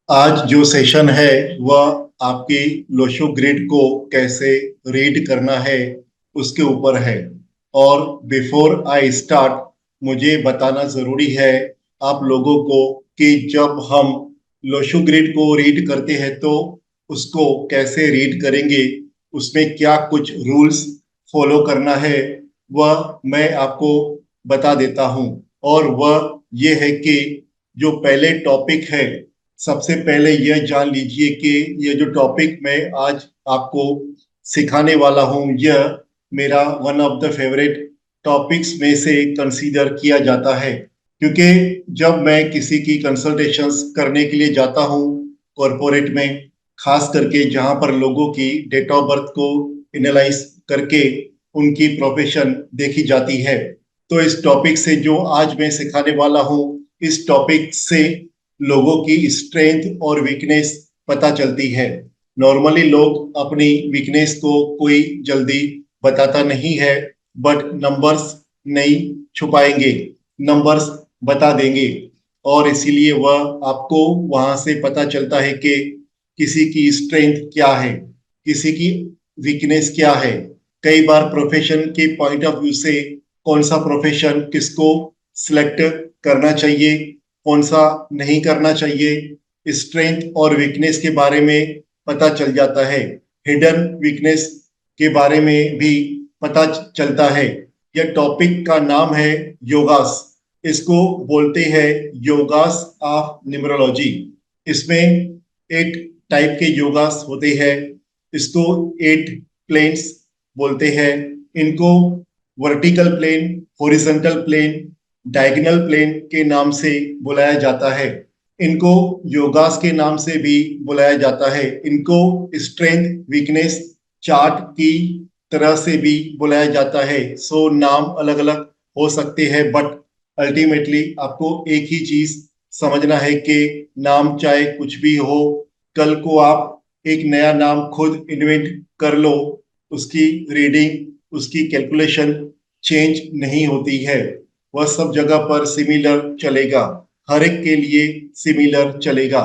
आज जो सेशन है वह आपकी लोशो ग्रिड को कैसे रीड करना है उसके ऊपर है। और बिफोर आई स्टार्ट मुझे बताना जरूरी है आप लोगों को कि जब हम लोशो ग्रिड को रीड करते हैं तो उसको कैसे रीड करेंगे, उसमें क्या कुछ रूल्स फॉलो करना है वह मैं आपको बता देता हूँ। और वह ये है कि जो पहले टॉपिक है, सबसे पहले यह जान लीजिए कि यह जो टॉपिक मैं आज आपको सिखाने वाला हूं यह मेरा one of the favourite topics में से कंसीडर किया जाता है। क्योंकि जब मैं किसी की कंसल्टेशंस करने के लिए जाता हूं कॉरपोरेट में, खास करके जहां पर लोगों की डेट ऑफ बर्थ को एनालाइज करके उनकी प्रोफेशन देखी जाती है, तो इस टॉपिक से जो आज मैं सिखाने वाला हूं, इस टॉपिक से लोगों की स्ट्रेंथ और वीकनेस पता चलती है। नॉर्मली लोग अपनी वीकनेस को कोई जल्दी बताता नहीं है, बट नंबर्स नहीं छुपाएंगे, नंबर्स बता देंगे। और इसीलिए वह आपको वहां से पता चलता है कि किसी की स्ट्रेंथ क्या है, किसी की वीकनेस क्या है। कई बार प्रोफेशन के पॉइंट ऑफ व्यू से कौन सा प्रोफेशन किसको सिलेक्ट करना चाहिए, कौन सा नहीं करना चाहिए, स्ट्रेंथ और वीकनेस के बारे में पता चल जाता है। हिडन वीकनेस के बारे में भी पता चलता है। यह टॉपिक का नाम है योगास। इसको बोलते हैं योगास ऑफ न्यूमरोलॉजी। इसमें एट टाइप के योगास होते हैं। इसको एट प्लेन्स बोलते हैं। इनको vertical plane, horizontal plane, diagonal plane के नाम से बुलाया जाता है। इनको योगास के नाम से भी बुलाया जाता है। इनको स्ट्रेंथ वीकनेस चार्ट की तरह से भी बुलाया जाता है। सो नाम अलग अलग हो सकते हैं, बट अल्टीमेटली आपको एक ही चीज समझना है कि नाम चाहे कुछ भी हो, कल को आप एक नया नाम खुद इन्वेंट कर लो, उसकी रीडिंग, उसकी कैलकुलेशन चेंज नहीं होती है। वह सब जगह पर सिमिलर चलेगा, हर एक के लिए सिमिलर चलेगा।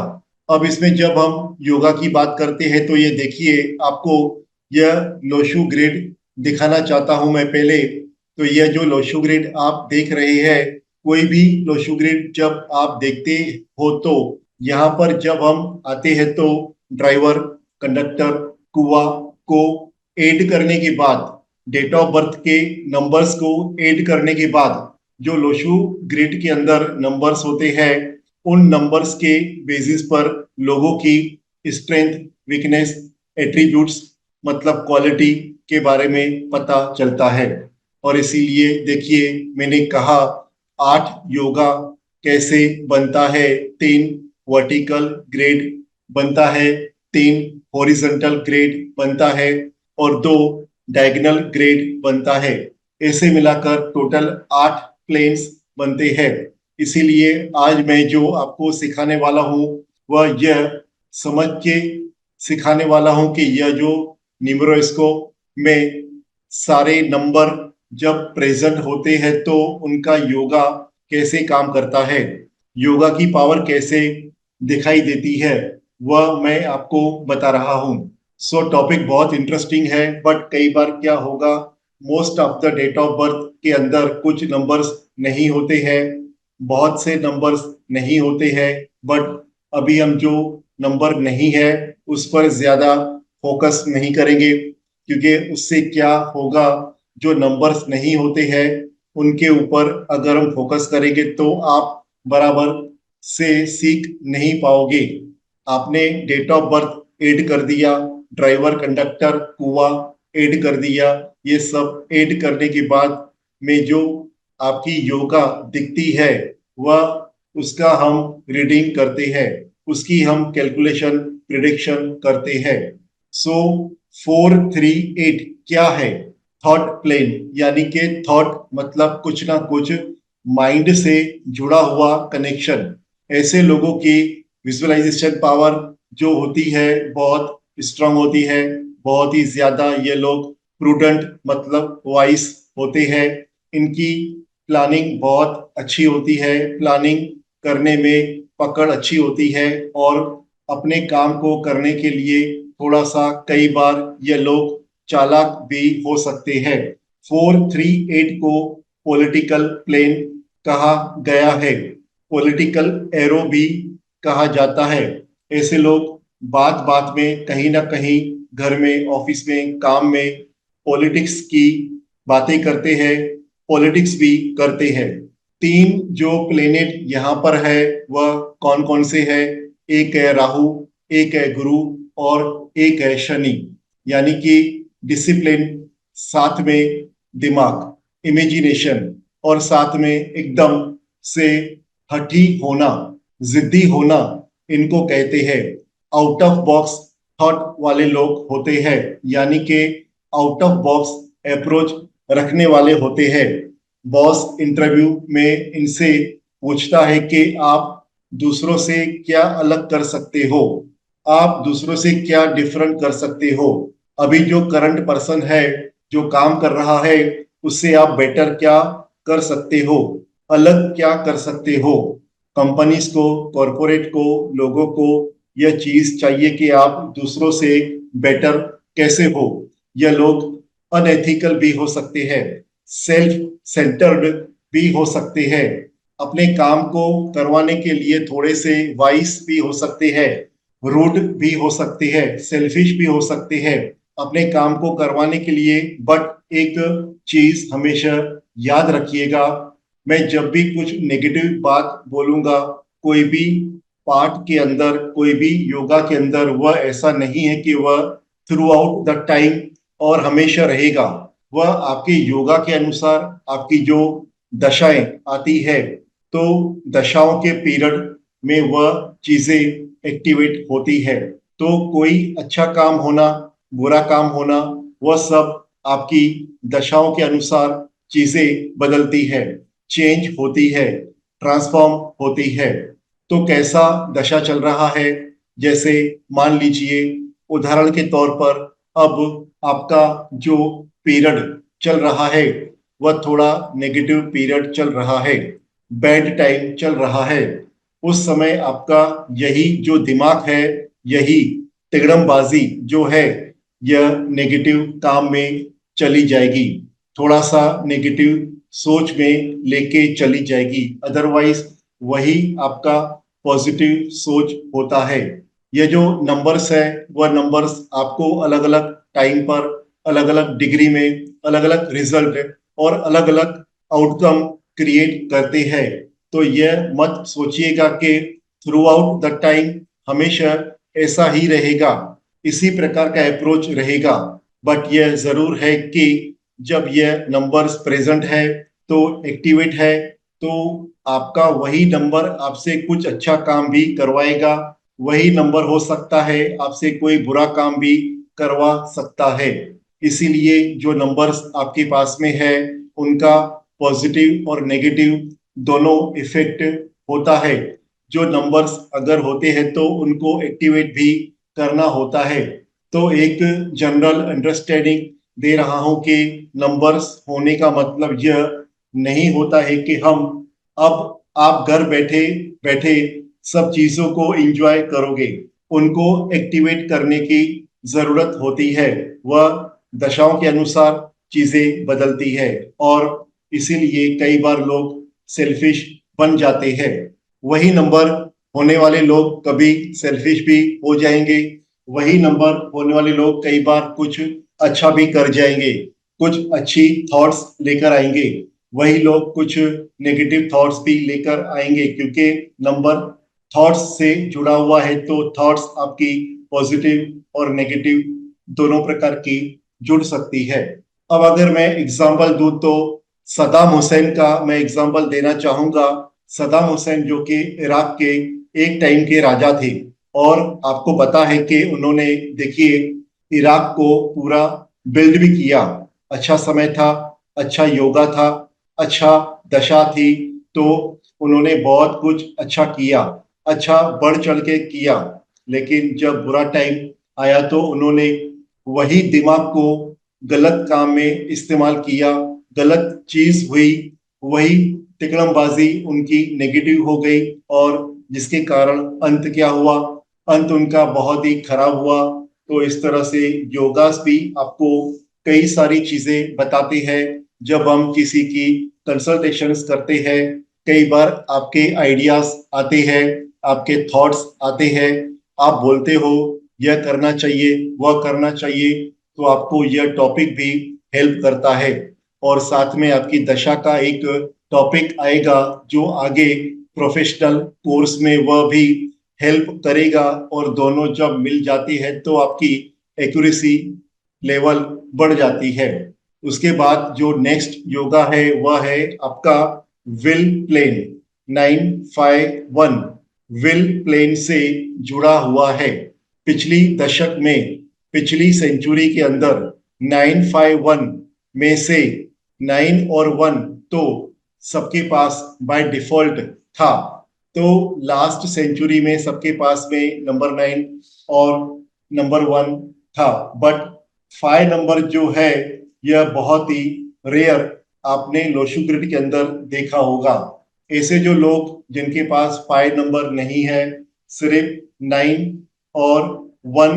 अब इसमें जब हम योगा की बात करते हैं तो ये देखिए, आपको यह लोशु ग्रिड दिखाना चाहता हूं मैं पहले। तो यह जो लोशु ग्रिड आप देख रहे हैं, कोई भी लोशु ग्रिड जब आप देखते हो तो यहाँ पर जब हम आते हैं तो ड्राइवर, कंडक्टर, कुआ को ऐड करने के बाद, डेट ऑफ बर्थ के नंबर्स को ऐड करने के बाद जो लोशु ग्रिड के अंदर नंबर्स होते हैं, उन नंबर्स के बेसिस पर लोगों की स्ट्रेंथ, वीकनेस, एट्रीब्यूट्स मतलब क्वालिटी के बारे में पता चलता है। और इसीलिए देखिए, मैंने कहा 8 योगा कैसे बनता है। 3 वर्टिकल ग्रेड बनता है, 3 हॉरिजॉन्टल ग्रेड बनता है और 2 डायगोनल ग्रेड बनता है। ऐसे मिलाकर टोटल 8 प्लेन्स बनते हैं। इसीलिए आज मैं जो आपको सिखाने वाला हूँ वह यह समझ के सिखाने वाला हूँ कि यह जो न्यूमेरोस्कोप में सारे नंबर जब प्रेजेंट होते हैं तो उनका योगा कैसे काम करता है, योगा की पावर कैसे दिखाई देती है, वह मैं आपको बता रहा हूँ। सो टॉपिक बहुत इंटरेस्टिंग है, बट कई बार क्या होगा, most of the date of birth के अंदर कुछ नंबर्स नहीं होते हैं, बहुत से नंबर्स नहीं होते हैं। बट अभी हम जो नंबर नहीं है उस पर ज्यादा फोकस नहीं करेंगे, क्योंकि उससे क्या होगा, जो नंबर्स नहीं होते हैं उनके ऊपर अगर हम फोकस करेंगे तो आप बराबर से सीख नहीं पाओगे। आपने डेट ऑफ बर्थ ऐड कर दिया, ड्राइवर, कंडक्टर, कुआ ऐड कर दिया, ये सब ऐड करने के बाद में जो आपकी योगा दिखती है वह, उसका हम रीडिंग करते हैं, उसकी हम कैलकुलेशन, प्रिडिक्शन करते हैं। सो 438 क्या है? थॉट प्लेन, यानी कि थॉट मतलब कुछ ना कुछ माइंड से जुड़ा हुआ कनेक्शन। ऐसे लोगों की विजुअलाइजेशन पावर जो होती है बहुत स्ट्रांग होती है, बहुत ही ज्यादा। ये लोग प्रूडेंट मतलब वाइस होते हैं। इनकी प्लानिंग बहुत अच्छी होती है, प्लानिंग करने में पकड़ अच्छी होती है और अपने काम को करने के लिए थोड़ा सा कई बार ये लोग चालाक भी हो सकते हैं। 438 को पॉलिटिकल प्लेन कहा गया है, पॉलिटिकल एरो भी कहा जाता है। ऐसे लोग बात बात में कहीं ना कहीं घर में, ऑफिस में, काम में पॉलिटिक्स की बातें करते हैं, पॉलिटिक्स भी करते हैं। तीन जो प्लेनेट यहाँ पर है वह कौन कौन से है? एक है राहु, एक है गुरु और एक है शनि। यानी कि डिसिप्लिन, साथ में दिमाग, इमेजिनेशन और साथ में एकदम से हठी होना, जिद्दी होना, इनको कहते हैं। आउट ऑफ बॉक्स थॉट वाले लोग होते हैं, यानी कि आउट ऑफ बॉक्स अप्रोच रखने वाले होते हैं। बॉस इंटरव्यू में इनसे पूछता है कि आप दूसरों से क्या अलग कर सकते हो, आप दूसरों से क्या डिफरेंट कर सकते हो, अभी जो करंट पर्सन है, जो काम कर रहा है, उससे आप बेटर क्या कर सकते हो, अलग क्या कर सकते हो। कंपनीज को, कॉरपोरेट को, लोगों को यह चीज चाहिए कि आप दूसरों से बेटर कैसे हो। यह लोग अनएथिकल भी हो सकते हैं, सेल्फ सेंटर्ड भी हो सकते हैं, अपने काम को करवाने के लिए थोड़े से वाइस भी हो सकते हैं, रूड भी हो सकते हैं, सेल्फिश भी हो सकते हैं अपने काम को करवाने के लिए। बट एक चीज हमेशा याद रखिएगा, मैं जब भी कुछ नेगेटिव बात बोलूंगा कोई भी पाठ के अंदर, कोई भी योगा के अंदर, वह ऐसा नहीं है कि वह थ्रू आउट द टाइम और हमेशा रहेगा। वह आपके योगा के अनुसार आपकी जो दशाएं आती है, तो दशाओं के पीरियड में वह चीजें एक्टिवेट होती है। तो कोई अच्छा काम होना, बुरा काम होना, वह सब आपकी दशाओं के अनुसार चीजें बदलती है, चेंज होती है, ट्रांसफॉर्म होती है। तो कैसा दशा चल रहा है, जैसे मान लीजिए उदाहरण के तौर पर, अब आपका जो पीरियड चल रहा है वह थोड़ा नेगेटिव पीरियड चल रहा है, बैड टाइम चल रहा है। उस समय आपका यही जो दिमाग है, यही तिगड़मबाजी जो है, यह नेगेटिव काम में चली जाएगी, थोड़ा सा नेगेटिव सोच में लेके चली जाएगी। अदरवाइज वही आपका पॉजिटिव सोच होता है। ये जो नंबर्स है, वह नंबर्स आपको अलग अलग टाइम पर, अलग अलग डिग्री में, अलग अलग रिजल्ट और अलग अलग आउटकम क्रिएट करते हैं। तो यह मत सोचिएगा कि थ्रू आउट द टाइम हमेशा ऐसा ही रहेगा, इसी प्रकार का अप्रोच रहेगा। बट यह जरूर है कि जब यह नंबर्स प्रेजेंट है, तो एक्टिवेट है, तो आपका वही नंबर आपसे कुछ अच्छा काम भी करवाएगा। वही नंबर हो सकता है आपसे कोई बुरा काम भी करवा सकता है। इसीलिए जो नंबर्स आपके पास में है, उनका पॉजिटिव और नेगेटिव दोनों इफेक्ट होता है। जो नंबर्स अगर होते हैं तो उनको एक्टिवेट भी करना होता है। तो एक जनरल अंडरस्टैंडिंग दे रहा हूं कि नंबर्स होने का मतलब यह नहीं होता है कि हम, अब आप घर बैठे बैठे सब चीजों को एंजॉय करोगे। उनको एक्टिवेट करने की जरूरत होती है। वह दशाओं के अनुसार चीजें बदलती है और इसीलिए कई बार लोग सेल्फिश बन जाते हैं। वही नंबर होने वाले लोग कभी सेल्फिश भी हो जाएंगे, वही नंबर होने वाले लोग कई बार कुछ अच्छा भी कर जाएंगे, कुछ अच्छी थॉट्स लेकर आएंगे। वही लोग कुछ नेगेटिव थॉट्स भी लेकर आएंगे, क्योंकि नंबर थॉट्स से जुड़ा हुआ है। तो थॉट्स आपकी पॉजिटिव और नेगेटिव दोनों प्रकार की जुड़ सकती है। अब अगर मैं एग्जांपल दूं तो सद्दाम हुसैन का मैं एग्जांपल देना चाहूंगा। सद्दाम हुसैन जो कि इराक के एक टाइम के राजा थे, और आपको पता है कि उन्होंने, देखिए, इराक को पूरा बिल्ड भी किया। अच्छा समय था, अच्छा योगा था, अच्छा दशा थी, तो उन्होंने बहुत कुछ अच्छा किया, अच्छा बढ़ चढ़ के किया। लेकिन जब बुरा टाइम आया तो उन्होंने वही दिमाग को गलत काम में इस्तेमाल किया, गलत चीज हुई, वही तिकड़मबाजी उनकी नेगेटिव हो गई, और जिसके कारण अंत क्या हुआ, अंत उनका बहुत ही खराब हुआ। तो इस तरह से योगास भी आपको कई सारी चीजें बताते हैं। जब हम किसी की कंसल्टेशंस करते हैं, कई बार आपके आइडियाज आते हैं, आपके थॉट्स आते हैं, आप बोलते हो यह करना चाहिए, वह करना चाहिए, तो आपको यह टॉपिक भी हेल्प करता है। और साथ में आपकी दशा का एक टॉपिक आएगा जो आगे प्रोफेशनल कोर्स में वह भी हेल्प करेगा, और दोनों जब मिल जाती है तो आपकी एक्यूरेसी लेवल बढ़ जाती है। उसके बाद जो नेक्स्ट योगा है वह है आपका विल प्लेन 951। विल प्लेन से जुड़ा हुआ है। पिछली दशक में, पिछली सेंचुरी के अंदर 951 में से 9 और 1 तो सबके पास बाय डिफॉल्ट था। तो लास्ट सेंचुरी में सबके पास में नंबर 9 और नंबर 1 था। बट 5 नंबर जो है यह बहुत ही रेयर आपने लोशु ग्रिड के अंदर देखा होगा। ऐसे जो लोग जिनके पास 5 नंबर नहीं है, सिर्फ 9 और 1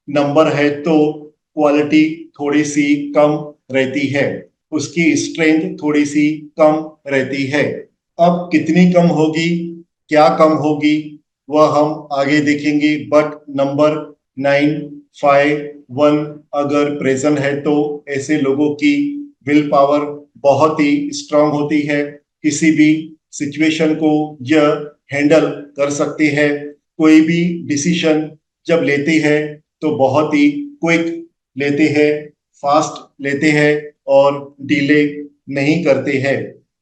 नंबर है, तो क्वालिटी थोड़ी सी कम रहती है, उसकी स्ट्रेंथ थोड़ी सी कम रहती है। अब कितनी कम होगी, क्या कम होगी, वह हम आगे देखेंगे। बट नंबर 951 अगर प्रेजेंट है तो ऐसे लोगों की विल पावर बहुत ही स्ट्रांग होती है। किसी भी सिचुएशन को यह हैंडल कर सकते हैं। कोई भी डिसीजन जब लेते हैं तो बहुत ही क्विक लेते हैं, फास्ट लेते हैं, और डिले नहीं करते हैं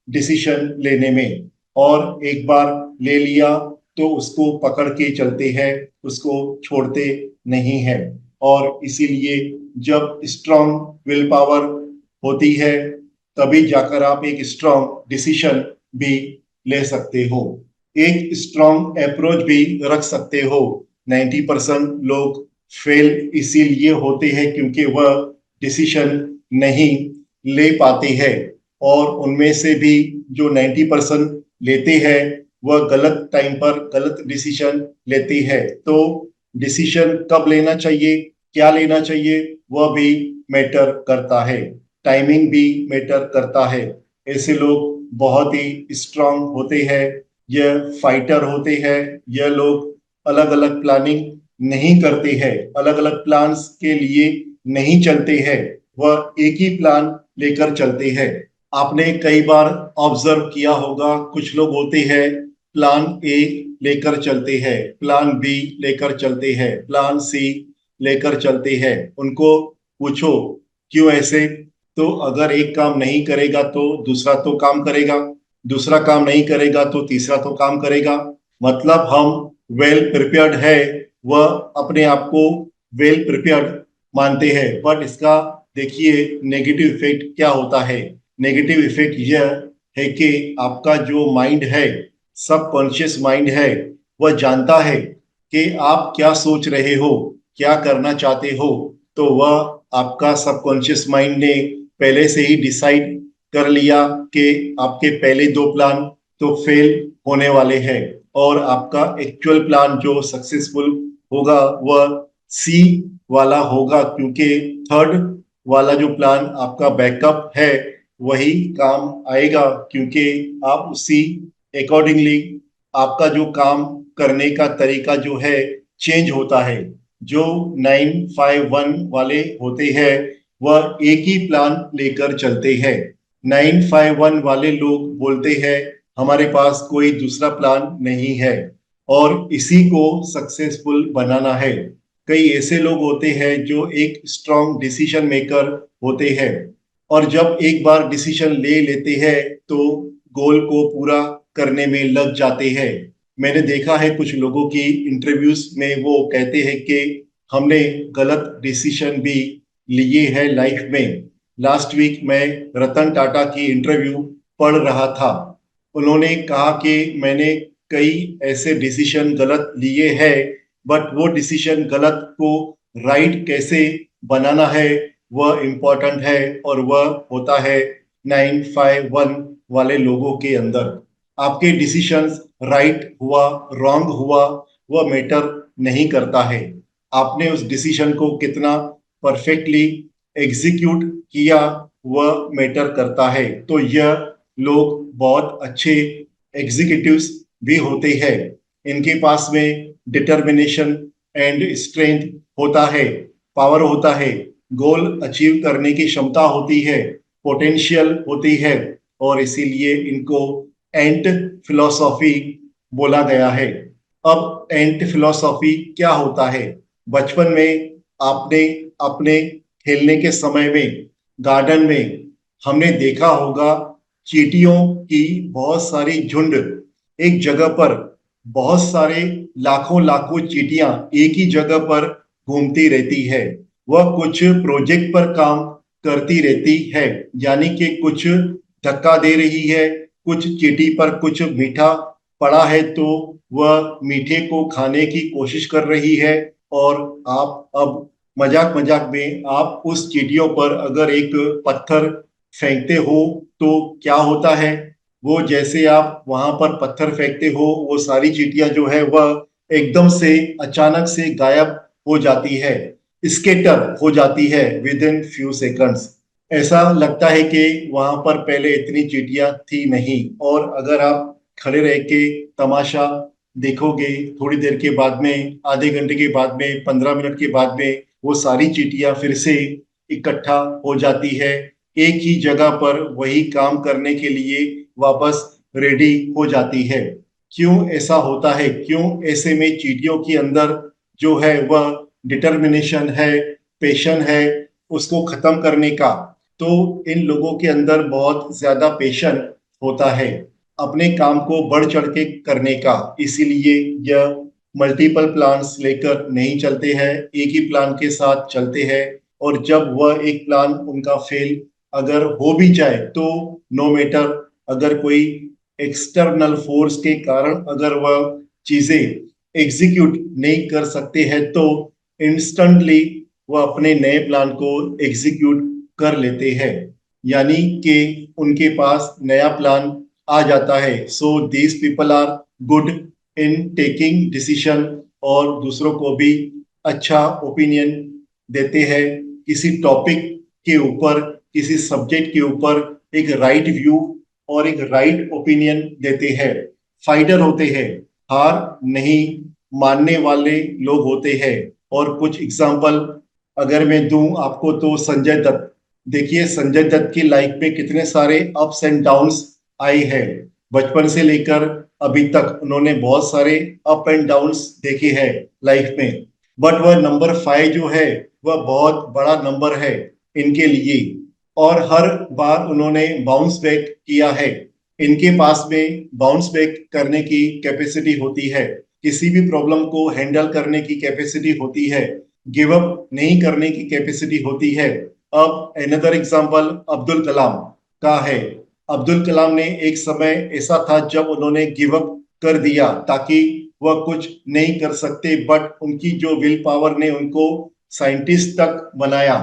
डिसीजन लेने में। और एक बार ले लिया तो उसको पकड़ के चलते हैं, उसको छोड़ते नहीं है। और इसीलिए जब स्ट्रांग विल पावर होती है तभी जाकर आप एक स्ट्रांग डिसीजन भी ले सकते हो, एक स्ट्रांग अप्रोच भी रख सकते हो। 90% लोग फेल इसीलिए होते हैं क्योंकि वह डिसीजन नहीं ले पाते हैं। और उनमें से भी जो 90% लेते हैं वह गलत टाइम पर गलत डिसीजन लेती है। तो डिसीजन कब लेना चाहिए, क्या लेना चाहिए, वह भी मैटर करता है। टाइमिंग भी मैटर करता है। ऐसे लोग बहुत ही स्ट्रांग होते हैं, यह फाइटर होते हैं। यह लोग अलग अलग प्लानिंग नहीं करते हैं, अलग अलग प्लान्स के लिए नहीं चलते हैं, वह एक ही प्लान लेकर चलते हैं। आपने कई बार ऑब्जर्व किया होगा, कुछ लोग होते हैं प्लान ए लेकर चलते हैं, प्लान बी लेकर चलते हैं, प्लान सी लेकर चलते हैं। उनको पूछो क्यों ऐसे, तो अगर एक काम नहीं करेगा तो दूसरा तो काम करेगा, दूसरा काम नहीं करेगा तो तीसरा तो काम करेगा। मतलब हम वेल प्रिपेयर्ड है, वह अपने आप को वेल प्रिपेयर्ड मानते हैं। बट इसका देखिए नेगेटिव इफेक्ट क्या होता है। नेगेटिव इफेक्ट यह है कि आपका जो माइंड है, सबकॉन्शियस माइंड है, वह जानता है कि आप क्या सोच रहे हो, क्या करना चाहते हो। तो वह आपका सबकॉन्शियस माइंड ने पहले से ही डिसाइड कर लिया कि आपके पहले दो प्लान तो फेल होने वाले हैं, और आपका एक्चुअल प्लान जो सक्सेसफुल होगा वह सी वाला होगा, क्योंकि थर्ड वाला जो प्लान आपका बैकअप है वही काम आएगा, क्योंकि आप उसी अकॉर्डिंगली आपका जो काम करने का तरीका जो है चेंज होता है। जो 951 वाले होते हैं वह एक ही प्लान लेकर चलते हैं। 951 वाले लोग बोलते हैं हमारे पास कोई दूसरा प्लान नहीं है, और इसी को सक्सेसफुल बनाना है। कई ऐसे लोग होते हैं जो एक स्ट्रॉन्ग डिसीजन मेकर होते हैं, और जब एक बार डिसीजन ले लेते हैं तो गोल को पूरा करने में लग जाते हैं। मैंने देखा है कुछ लोगों की इंटरव्यूज में वो कहते हैं कि हमने गलत डिसीजन भी लिए हैं लाइफ में। लास्ट वीक मैं रतन टाटा की इंटरव्यू पढ़ रहा था। उन्होंने कहा कि मैंने कई ऐसे डिसीजन गलत लिए हैं, बट वो डिसीजन गलत को राइट कैसे बनाना है वह इम्पोर्टेंट है, और वह होता है 951 वाले लोगों के अंदर। आपके डिसीजंस राइट हुआ, रॉन्ग हुआ, वह मैटर नहीं करता है। आपने उस डिसीजन को कितना परफेक्टली एग्जीक्यूट किया वह मैटर करता है। तो यह लोग बहुत अच्छे एग्जीक्यूटिव्स भी होते हैं। इनके पास में डिटर्मिनेशन एंड स्ट्रेंथ होता है, पावर होता है, गोल अचीव करने की क्षमता होती है, पोटेंशियल होती है, और इसीलिए इनको एंट फिलोसॉफी बोला गया है। अब एंट फिलोसॉफी क्या होता है? बचपन में आपने अपने खेलने के समय में गार्डन में हमने देखा होगा चींटियों की बहुत सारी झुंड एक जगह पर, बहुत सारे लाखों लाखों चींटियां एक ही जगह पर घूमती रहती है। वह कुछ प्रोजेक्ट पर काम करती रहती है, यानी कि कुछ धक्का दे रही है, कुछ चींटी पर कुछ मीठा पड़ा है तो वह मीठे को खाने की कोशिश कर रही है। और आप अब मजाक मजाक में आप उस चींटियों पर अगर एक पत्थर फेंकते हो तो क्या होता है? वो जैसे आप वहां पर पत्थर फेंकते हो वो सारी चींटियां जो है वह एकदम से अचानक से गायब हो जाती है, स्केटर हो जाती है विद इन फ्यू सेकंड्स। ऐसा लगता है कि वहां पर पहले इतनी चींटियां थी नहीं। और अगर आप खड़े रह के तमाशा देखोगे थोड़ी देर के बाद में, आधे घंटे के बाद में, 15 मिनट के बाद में वो सारी चींटियां फिर से इकट्ठा हो जाती है, एक ही जगह पर वही काम करने के लिए वापस रेडी हो जाती है। क्यों ऐसा होता है? क्यों ऐसे में चींटियों के अंदर जो है वह डिटर्मिनेशन है, पेशन है उसको खत्म करने का। तो इन लोगों के अंदर बहुत ज्यादा पेशन होता है अपने काम को बढ़ चढ़ के करने का। इसीलिए यह मल्टीपल प्लान्स लेकर नहीं चलते हैं, एक ही प्लान के साथ चलते हैं। और जब वह एक प्लान उनका फेल अगर हो भी जाए तो नो मैटर, अगर कोई एक्सटर्नल फोर्स के कारण अगर वह चीजें एग्जीक्यूट नहीं कर सकते हैं तो इंस्टेंटली वह अपने नए प्लान को एग्जीक्यूट कर लेते हैं, यानी कि उनके पास नया प्लान आ जाता है। So these people are good in taking decision और दूसरों को भी अच्छा ओपिनियन देते हैं किसी टॉपिक के ऊपर, किसी सब्जेक्ट के ऊपर एक राइट व्यू और एक राइट ओपिनियन देते हैं। फाइटर होते हैं, हार नहीं मानने वाले लोग होते हैं। और कुछ एग्जांपल अगर मैं दूं आपको तो संजय दत्त, देखिए संजय दत्त की लाइफ में कितने सारे अप्स एंड डाउन्स आए हैं। बचपन से लेकर अभी तक उन्होंने बहुत सारे अप एंड डाउन्स देखे हैं लाइफ में। बट वह नंबर 5 जो है वह बहुत बड़ा नंबर है इनके लिए, और हर बार उन्होंने बाउंस बैक किया है। इनके पास में बाउंस बैक करने की कैपेसिटी होती है, किसी भी प्रॉब्लम को हैंडल करने की कैपेसिटी होती है, गिव अप नहीं करने की कैपेसिटी होती है। अब अनदर एग्जांपल अब्दुल कलाम का है। अब्दुल कलाम ने एक समय ऐसा था जब उन्होंने गिव अप कर दिया ताकि वह कुछ नहीं कर सकते, बट उनकी जो विल पावर ने उनको साइंटिस्ट तक बनाया,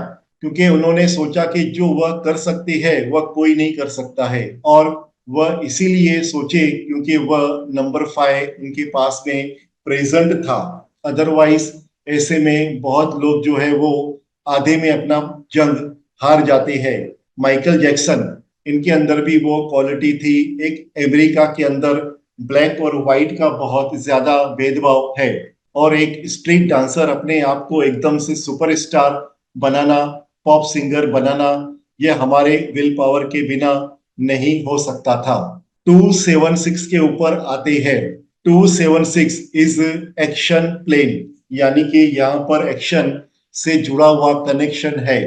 क्योंकि उन्होंने सोचा कि जो वह कर सकते हैं वह कोई नहीं कर सकता है। और वह इसीलिए सोचे क्योंकि वह नंबर 5 उनके पास में प्रेजेंट था। अदरवाइज ऐसे में बहुत लोग जो है वो आधे में अपना जंग हार जाते हैं। माइकल जैक्सन, इनके अंदर भी वो क्वालिटी थी। एक अमेरिका के अंदर ब्लैक और व्हाइट का बहुत ज्यादा भेदभाव है, और एक स्ट्रीट डांसर अपने आप को एकदम से सुपरस्टार बनाना, पॉप सिंगर बनाना, यह हमारे विल पावर के बिना नहीं हो सकता था। 276 के ऊपर आते हैं। 276 इज एक्शन प्लेन, यानी कि यहाँ पर एक्शन से जुड़ा हुआ कनेक्शन है।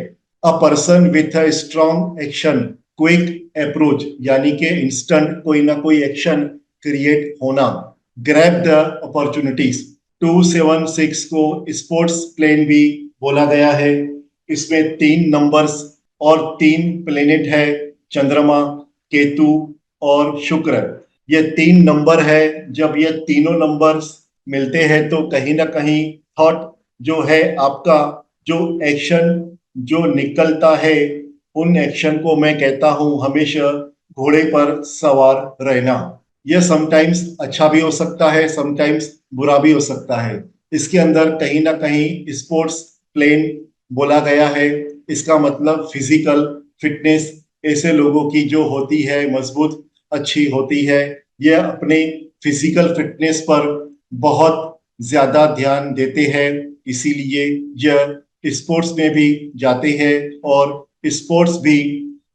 A person with a strong action quick approach, यानी कि इंस्टेंट कोई ना कोई एक्शन क्रिएट होना। ग्रैब द अपॉर्चुनिटीज, 276 को स्पोर्ट्स प्लेन भी बोला गया है। इसमें 3 नंबर्स और 3 प्लेनेट है, चंद्रमा, केतु और शुक्र। ये 3 नंबर है। जब ये तीनों नंबर्स मिलते हैं तो कहीं ना कहीं थॉट जो है आपका, जो एक्शन जो निकलता है, उन एक्शन को मैं कहता हूं हमेशा घोड़े पर सवार रहना। यह समटाइम्स अच्छा भी हो सकता है, समटाइम्स बुरा भी हो सकता है। इसके अंदर कहीं ना कहीं स्पोर्ट्स प्लेन बोला गया है। इसका मतलब फिजिकल फिटनेस ऐसे लोगों की जो होती है मजबूत अच्छी होती है। यह अपने फिजिकल फिटनेस पर बहुत ज्यादा ध्यान देते हैं, इसीलिए यह स्पोर्ट्स में भी जाते हैं और स्पोर्ट्स भी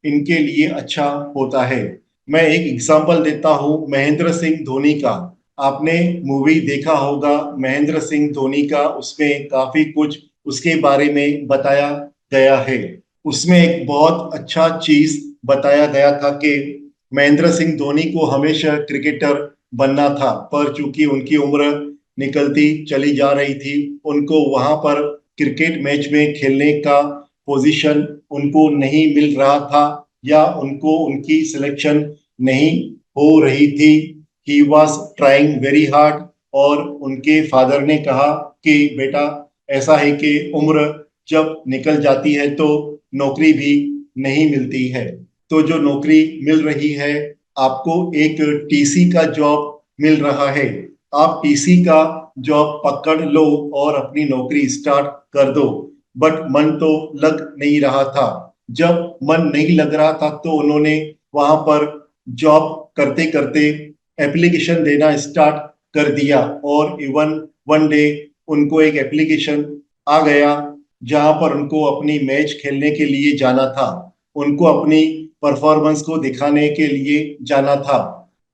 इनके लिए अच्छा होता है। मैं एक एग्जांपल देता हूँ महेंद्र सिंह धोनी का। आपने मूवी देखा होगा महेंद्र सिंह धोनी का, उसमें काफी कुछ उसके बारे में बताया गया है। उसमें एक बहुत अच्छा चीज बताया गया था कि महेंद्र सिंह धोनी को हमेशा क्रिकेटर बनना था, पर चूंकि उनकी उम्र निकलती चली जा रही थी, उनको वहां पर क्रिकेट मैच में खेलने का पोजीशन उनको नहीं मिल रहा था, या उनको उनकी सिलेक्शन नहीं हो रही थी। He was trying very hard, और उनके फादर ने कहा कि बेटा, ऐसा है कि उम्र जब निकल जाती है तो नौकरी भी नहीं मिलती है। तो जो नौकरी मिल रही है, आपको एक टीसी का जॉब मिल रहा है, आप टीसी का जॉब पकड़ लो और अपनी नौकरी स्टार्ट कर दो। बट मन तो लग नहीं रहा था। जब मन नहीं लग रहा था तो उन्होंने वहां पर जॉब करते करते एप्लीकेशन देना स्टार्ट कर दिया, और इवन वन डे उनको एक एप्लीकेशन आ गया जहां पर उनको अपनी मैच खेलने के लिए जाना था, उनको अपनी परफॉर्मेंस को दिखाने के लिए जाना था।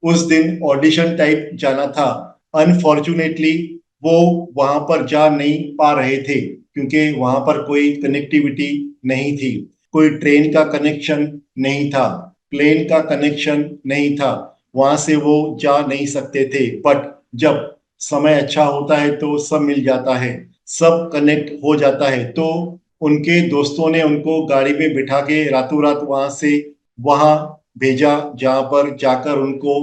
उस दिन ऑडिशन टाइप जाना था। अनफॉर्चुनेटली वो वहां पर जा नहीं पा रहे थे, क्योंकि वहां पर कोई कनेक्टिविटी नहीं थी, कोई ट्रेन का कनेक्शन नहीं था, प्लेन का कनेक्शन नहीं था, वहां से वो जा नहीं सकते थे। बट जब समय अच्छा होता है तो सब मिल जाता है, सब कनेक्ट हो जाता है। तो उनके दोस्तों ने उनको गाड़ी में बिठा के रातों रात वहां से वहां भेजा, जहां पर जाकर उनको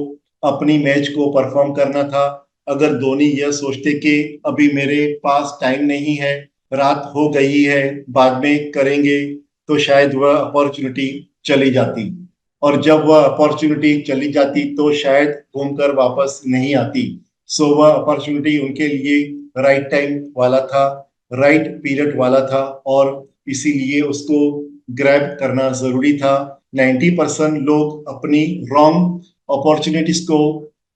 अपनी मैच को परफॉर्म करना था। अगर धोनी यह सोचते कि अभी मेरे पास टाइम नहीं है, रात हो गई है, बाद में करेंगे, तो शायद वह अपॉर्चुनिटी चली जाती, और जब वह अपॉर्चुनिटी चली जाती तो शायद घूमकर वापस नहीं आती। सो वह अपॉर्चुनिटी उनके लिए राइट टाइम वाला था, राइट पीरियड वाला था, और इसीलिए उसको ग्रैब करना जरूरी था। 90% लोग अपनी रॉन्ग अपॉर्चुनिटीज को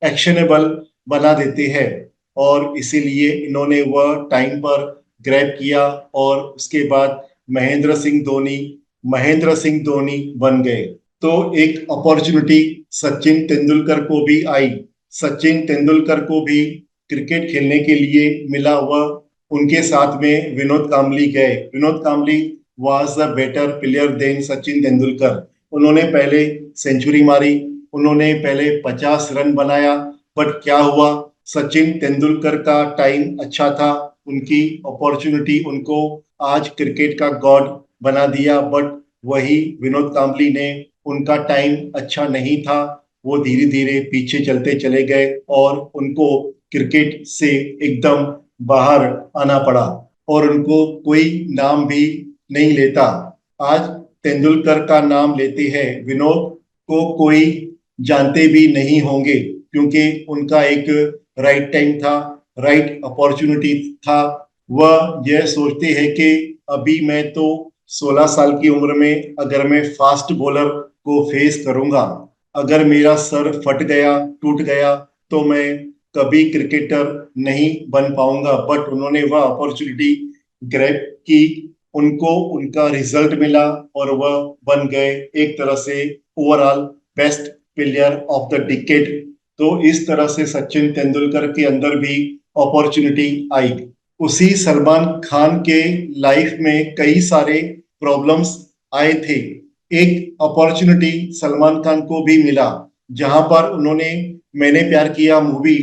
एक्शनेबल बना देते हैं, और इसीलिए इन्होंने वह टाइम पर ग्रैब किया, और उसके बाद महेंद्र सिंह धोनी बन गए। तो एक अपॉर्चुनिटी सचिन तेंदुलकर को भी आई। सचिन तेंदुलकर को भी क्रिकेट खेलने के लिए मिला, वह उनके साथ में विनोद कांबली गए। Vinod Kambli was a better player than Sachin Tendulkar. उन्होंने पहले सेंचुरी मारी, उन्होंने पहले 50 रन बनाया। बट क्या हुआ, सचिन तेंदुलकर का टाइम अच्छा था, उनकी अपॉर्चुनिटी उनको आज क्रिकेट का गॉड बना दिया। बट वही विनोद कांबली ने, उनका टाइम अच्छा नहीं था, वो धीरे धीरे पीछे चलते चले गए, और उनको क्रिकेट से एकदम बाहर आना पड़ा, और उनको कोई नाम भी नहीं लेता। आज तेंदुलकर का नाम लेते हैं, विनोद को कोई जानते भी नहीं होंगे, क्योंकि उनका एक राइट टाइम था, राइट अपॉर्चुनिटी था। वह यह सोचते हैं कि अभी मैं तो 16 साल की उम्र में अगर मैं फास्ट बॉलर को फेस करूंगा, अगर मेरा सर फट गया टूट गया तो मैं कभी क्रिकेटर नहीं बन पाऊंगा। बट उन्होंने वह अपॉर्चुनिटी ग्रैब की, उनको उनका रिजल्ट मिला, और वह बन गए एक तरह से overall best player of the decade. तो इस तरह से सचिन तेंदुलकर के अंदर भी अपॉर्चुनिटी आई। उसी सलमान खान के लाइफ में कई सारे प्रॉब्लम्स आए थे। एक अपॉर्चुनिटी सलमान खान को भी मिला, जहां पर उन्होंने मैंने प्यार किया मूवी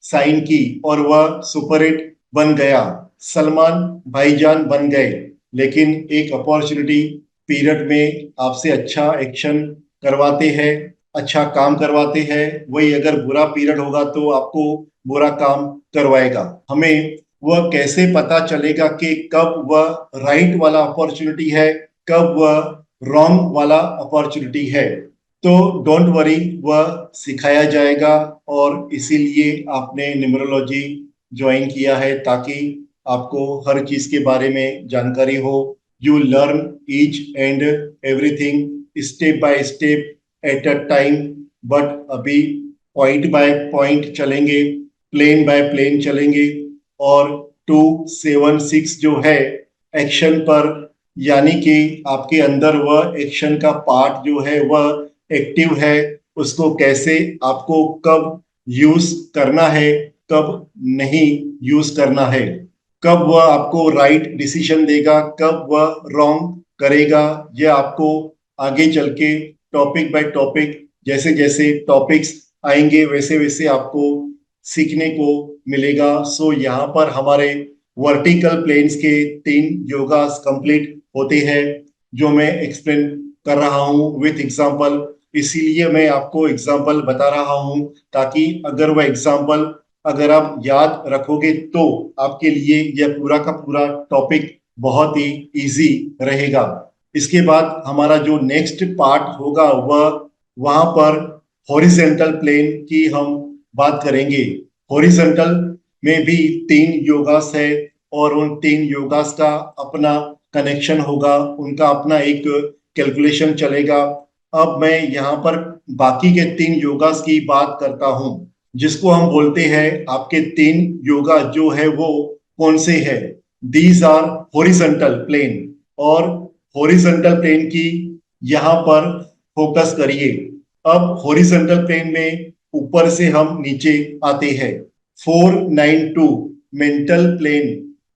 साइन की, और वह सुपरहिट बन गया, सलमान भाईजान बन गए। लेकिन एक अपॉर्चुनिटी पीरियड में आपसे अच्छा एक्शन करवाते हैं, अच्छा काम करवाते हैं, वही अगर बुरा पीरियड होगा तो आपको बुरा काम करवाएगा। हमें वह कैसे पता चलेगा कि कब वह राइट वाला अपॉर्चुनिटी है, कब वह रॉन्ग वाला अपॉर्चुनिटी है? तो डोंट वरी, वह सिखाया जाएगा, और इसीलिए आपने न्यूमरोलॉजी ज्वाइन किया है ताकि आपको हर चीज के बारे में जानकारी हो। You learn each and everything step by step at a time. But अभी पॉइंट बाय पॉइंट चलेंगे, प्लेन बाय प्लेन चलेंगे। और 276 जो है एक्शन पर, यानी कि आपके अंदर वह एक्शन का पार्ट जो है वह एक्टिव है, उसको कैसे आपको कब यूज करना है, कब नहीं यूज करना है, कब वह आपको राइट डिसीजन देगा, कब वह रॉन्ग करेगा, यह आपको आगे चल के टॉपिक बाय टॉपिक, जैसे जैसे टॉपिक्स आएंगे वैसे वैसे आपको सीखने को मिलेगा। सो यहाँ पर हमारे वर्टिकल प्लेन्स के 3 योगास कंप्लीट होते हैं, जो मैं एक्सप्लेन कर रहा हूँ विथ एग्जांपल। इसीलिए मैं आपको एग्जांपल बता रहा हूँ ताकि अगर वह एग्जांपल अगर आप याद रखोगे तो आपके लिए यह पूरा का पूरा टॉपिक बहुत ही इजी रहेगा। इसके बाद हमारा जो नेक्स्ट पार्ट होगा वह वहां पर हॉरिजेंटल प्लेन की हम बात करेंगे। हॉरिजेंटल में भी 3 योगास है और उन 3 योगास का अपना कनेक्शन होगा, उनका अपना एक कैलकुलेशन चलेगा। अब मैं यहाँ पर बाकी के 3 योगास की बात करता हूँ, जिसको हम बोलते हैं आपके 3 योगा जो है वो कौन से है। These are horizontal plane. और हॉरिजॉन्टल प्लेन की यहाँ पर फोकस करिए। अब हॉरिजॉन्टल प्लेन में ऊपर से हम नीचे आते हैं। 492 मेंटल प्लेन,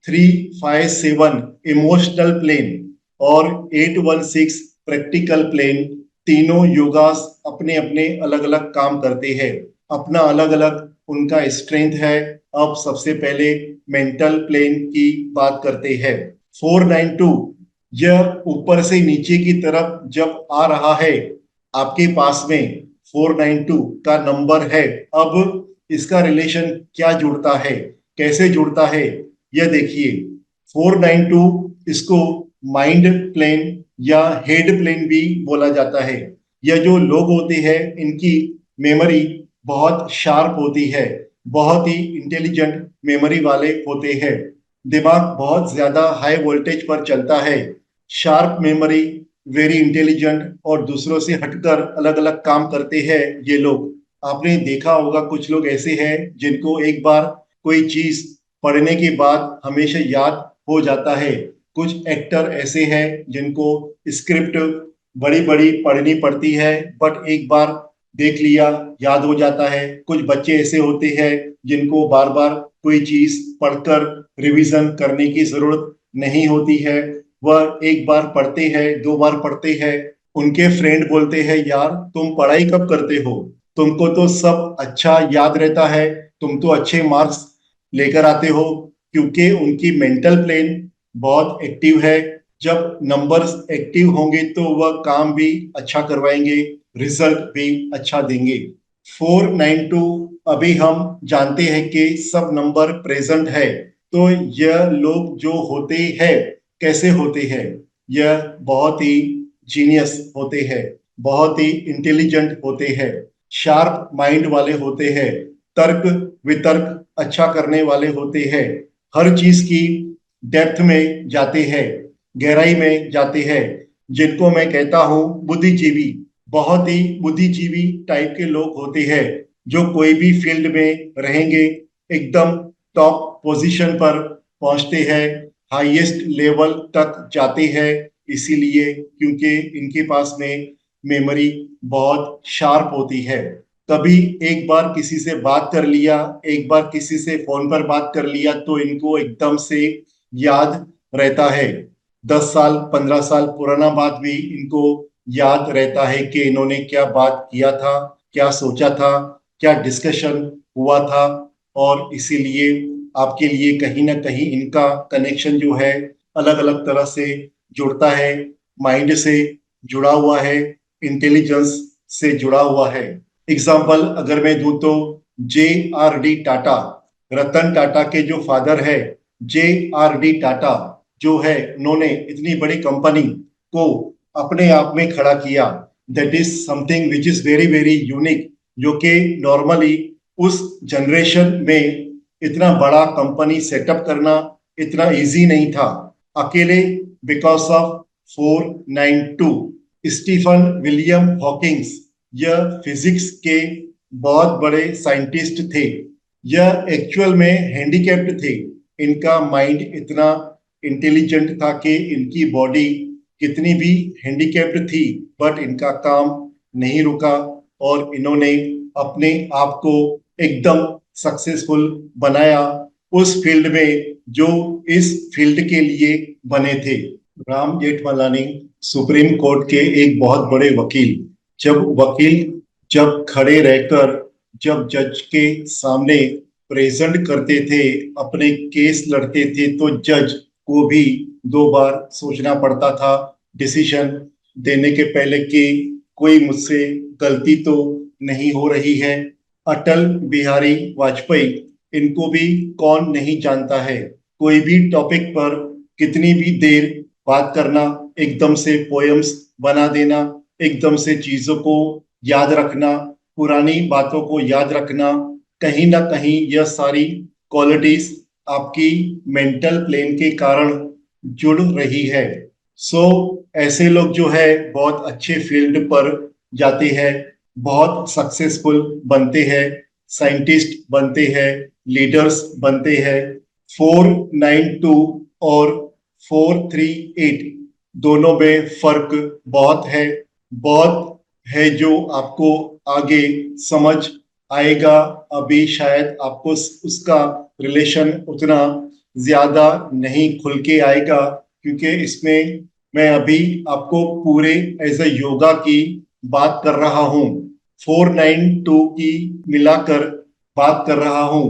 357 इमोशनल प्लेन और 816 प्रैक्टिकल प्लेन, तीनों योगास अपने अपने अलग अलग काम करते हैं, अपना अलग अलग उनका स्ट्रेंथ है। अब सबसे पहले मेंटल प्लेन की बात करते हैं। 492 यह ऊपर से नीचे की तरफ जब आ रहा है आपके पास में 492 का नंबर है, अब इसका रिलेशन क्या जुड़ता है, कैसे जुड़ता है, यह देखिए। 492 इसको माइंड प्लेन या हेड प्लेन भी बोला जाता है। यह जो लोग होते हैं इनकी मेमोरी बहुत शार्प होती है, बहुत ही इंटेलिजेंट मेमोरी वाले होते हैं। दिमाग बहुत ज्यादा हाई वोल्टेज पर चलता है, शार्प मेमोरी, वेरी इंटेलिजेंट और दूसरों से हटकर अलग अलग काम करते हैं ये लोग। आपने देखा होगा कुछ लोग ऐसे हैं जिनको एक बार कोई चीज पढ़ने के बाद हमेशा याद हो जाता है। कुछ एक्टर ऐसे हैं जिनको स्क्रिप्ट बड़ी बड़ी पढ़नी पड़ती है बट एक बार देख लिया याद हो जाता है। कुछ बच्चे ऐसे होते हैं जिनको बार बार कोई चीज पढ़कर रिवीजन करने की जरूरत नहीं होती है, वह एक बार पढ़ते हैं, 2 बार पढ़ते हैं, उनके फ्रेंड बोलते हैं यार तुम पढ़ाई कब करते हो, तुमको तो सब अच्छा याद रहता है, तुम तो अच्छे मार्क्स लेकर आते हो, क्योंकि उनकी मेंटल प्लेन बहुत एक्टिव है। जब नंबर्स एक्टिव होंगे तो वह काम भी अच्छा करवाएंगे, रिजल्ट भी अच्छा देंगे। 492 अभी हम जानते हैं कि सब नंबर प्रेजेंट है, तो यह लोग जो होते हैं कैसे होते हैं, यह बहुत ही जीनियस होते हैं, बहुत ही इंटेलिजेंट होते हैं, शार्प माइंड वाले होते हैं, तर्क वितर्क अच्छा करने वाले होते हैं, हर चीज की डेप्थ में जाते हैं, गहराई में जाते हैं, जिनको मैं कहता हूं बुद्धिजीवी। बहुत ही बुद्धिजीवी टाइप के लोग होते हैं जो कोई भी फील्ड में रहेंगे एकदम टॉप पोजीशन पर पहुंचते हैं, हाईएस्ट लेवल तक जाते हैं। इसीलिए क्योंकि इनके पास में मेमोरी बहुत शार्प होती है। कभी एक बार किसी से बात कर लिया, एक बार किसी से फोन पर बात कर लिया तो इनको एकदम से याद रहता है। 10 साल 15 साल पुराना बात भी इनको याद रहता है कि इन्होंने क्या बात किया था, क्या सोचा था, क्या डिस्कशन हुआ था। और इसीलिए आपके लिए कहीं ना कहीं इनका कनेक्शन जो है अलग अलग तरह से जुड़ता है, माइंड से जुड़ा हुआ है, इंटेलिजेंस से जुड़ा हुआ है। एग्जाम्पल अगर मैं दूं तो JRD टाटा, रतन टाटा के जो फादर है, JRD टाटा जो है, उन्होंने इतनी बड़ी कंपनी को अपने आप में खड़ा किया। That is something which is very very unique, जो कि नॉर्मली उस जनरेशन में इतना बड़ा कंपनी सेटअप करना इतना इजी नहीं था अकेले। Because of 492 Stephen William Hawkings, यह फिजिक्स के बहुत बड़े साइंटिस्ट थे। यह एक्चुअल में हैंडीकैप्ड थे। इनका माइंड इतना इंटेलिजेंट था कि इनकी बॉडी कितनी भी हैंडीकैप्ड थी, बट इनका काम नहीं रुका और इन्होंने अपने आप को एकदम सक्सेसफुल बनाया उस फील्ड में जो इस फील्ड के लिए बने थे। राम जेठमलानी सुप्रीम कोर्ट के एक बहुत बड़े वकील। जब खड़े रहकर जब जज के सामने प्रेजेंट करते थे, अपने केस लड़ते थे, तो जज को भी 2 बार सोचना पड़ता था डिसीजन देने के पहले कि कोई मुझसे गलती तो नहीं हो रही है। अटल बिहारी वाजपेयी, इनको भी कौन नहीं जानता है। कोई भी टॉपिक पर कितनी भी देर बात करना, एकदम से पोएम्स बना देना, एकदम से चीजों को याद रखना, पुरानी बातों को याद रखना, कहीं ना कहीं यह सारी क्वालिटीज आपकी मेंटल प्लेन के कारण जुड़ रही है। सो ऐसे लोग जो है बहुत अच्छे फील्ड पर जाते हैं, बहुत सक्सेसफुल बनते हैं, साइंटिस्ट बनते हैं, लीडर्स बनते हैं। 492 और 438 दोनों में फर्क बहुत है, बहुत है जो आपको आगे समझ आएगा। अभी शायद आपको उसका रिलेशन उतना ज्यादा नहीं खुल के आएगा, क्योंकि इसमें मैं अभी आपको पूरे एज ए योगा की बात कर रहा हूँ। 492 की मिलाकर बात कर रहा हूँ।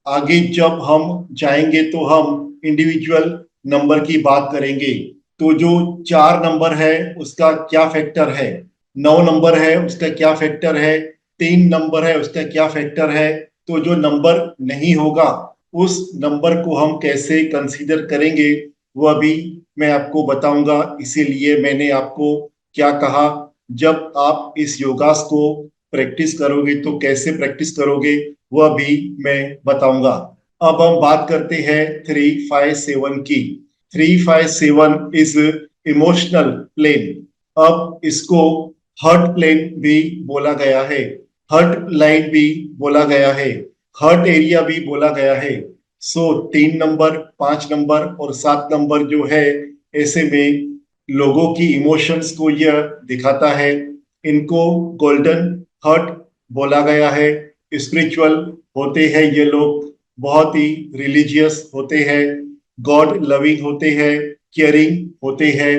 आगे जब हम जाएंगे तो हम इंडिविजुअल नंबर की बात करेंगे। तो जो 4 नंबर है उसका क्या फैक्टर है, 9 नंबर है उसका क्या फैक्टर है, 3 नंबर है उसका क्या फैक्टर है। तो जो नंबर नहीं होगा उस नंबर को हम कैसे कंसीडर करेंगे वो अभी मैं आपको बताऊंगा। इसीलिए मैंने आपको क्या कहा, जब आप इस योगास को प्रैक्टिस करोगे तो कैसे प्रैक्टिस करोगे वह भी मैं बताऊंगा। अब हम बात करते हैं 357 की। 357 इज इमोशनल प्लेन। अब इसको हर्ट प्लेन भी बोला गया है, हर्ट लाइन भी बोला गया है, हर्ट एरिया भी बोला गया है। सो 3 नंबर, 5 नंबर और 7 नंबर जो है, ऐसे में लोगों की इमोशंस को यह दिखाता है। इनको गोल्डन हर्ट बोला गया है। स्पिरिचुअल होते हैं ये लोग, बहुत ही रिलीजियस होते हैं, गॉड लविंग होते हैं, केयरिंग होते हैं,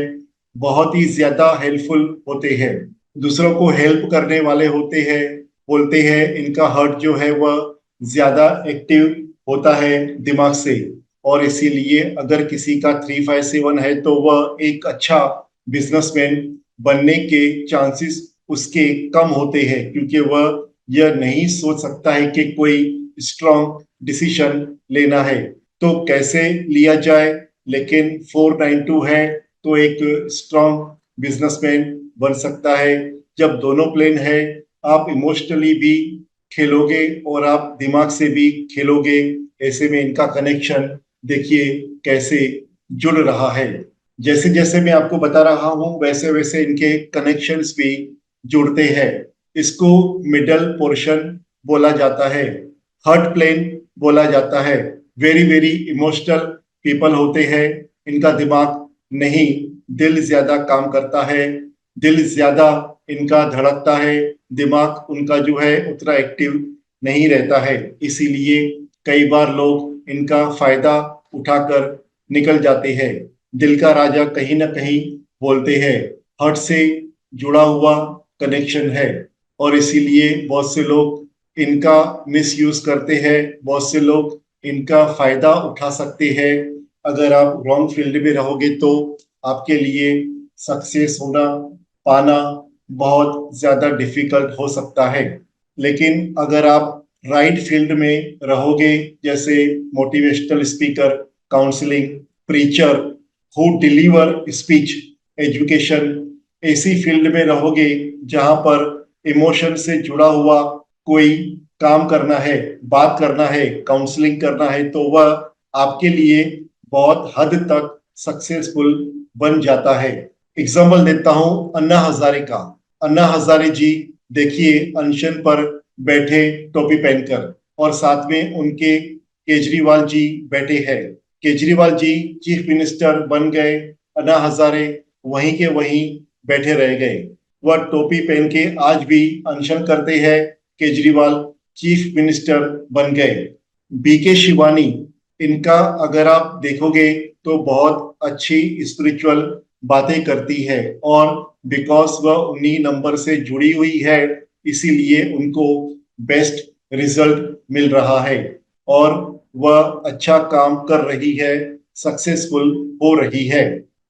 बहुत ही ज्यादा हेल्पफुल होते हैं, दूसरों को हेल्प करने वाले होते हैं। बोलते हैं इनका हार्ट जो है वह ज्यादा एक्टिव होता है दिमाग से, और इसीलिए अगर किसी का 357 है तो वह एक अच्छा बिजनेसमैन बनने के चांसेस उसके कम होते हैं, क्योंकि वह यह नहीं सोच सकता है कि कोई स्ट्रॉन्ग डिसीजन लेना है तो कैसे लिया जाए। लेकिन 492 है तो एक स्ट्रॉन्ग बिजनेसमैन बन सकता है। जब दोनों प्लेन है, आप इमोशनली भी खेलोगे और आप दिमाग से भी खेलोगे। ऐसे में इनका कनेक्शन देखिए कैसे जुड़ रहा है। जैसे जैसे मैं आपको बता रहा हूं वैसे वैसे इनके कनेक्शंस भी जुड़ते हैं। इसको मिडल पोर्शन बोला जाता है, हार्ट प्लेन बोला जाता है। वेरी वेरी इमोशनल पीपल होते हैं। इनका दिमाग नहीं, दिल ज्यादा काम करता है, दिल ज्यादा इनका धड़कता है, दिमाग उनका जो है उतना एक्टिव नहीं रहता है। इसीलिए कई बार लोग इनका फायदा उठाकर निकल जाते हैं। दिल का राजा कहीं ना कहीं बोलते हैं, हार्ट से जुड़ा हुआ कनेक्शन है, और इसीलिए बहुत से लोग इनका मिसयूज करते हैं, बहुत से लोग इनका फायदा उठा सकते हैं। अगर आप रॉन्ग फील्ड में रहोगे तो आपके लिए सक्सेस होना पाना बहुत ज्यादा डिफिकल्ट हो सकता है। लेकिन अगर आप राइट फील्ड में रहोगे, जैसे motivational speaker, counselling, preacher who deliver speech, education, ऐसी फील्ड में रहोगे जहां पर इमोशन से जुड़ा हुआ कोई काम करना है, बात करना है, काउंसलिंग करना है, तो वह आपके लिए बहुत हद तक सक्सेसफुल बन जाता है। एग्जाम्पल देता हूं अन्ना हजारे का। अन्ना हजारे जी देखिए अनशन पर बैठे टोपी पहनकर, और साथ में उनके केजरीवाल जी बैठे हैं। केजरीवाल जी चीफ मिनिस्टर बन गए, अन्ना हजारे वहीं के वहीं बैठे रह गए। वह टोपी पहन के आज भी अनशन करते हैं, केजरीवाल चीफ मिनिस्टर बन गए। बीके शिवानी, इनका अगर आप देखोगे तो बहुत अच्छी स्पिरिचुअल बातें करती है, और बिकॉज वह उन्हीं नंबर से जुड़ी हुई है इसीलिए उनको बेस्ट रिजल्ट मिल रहा है, और वह अच्छा काम कर रही है, सक्सेसफुल हो रही है।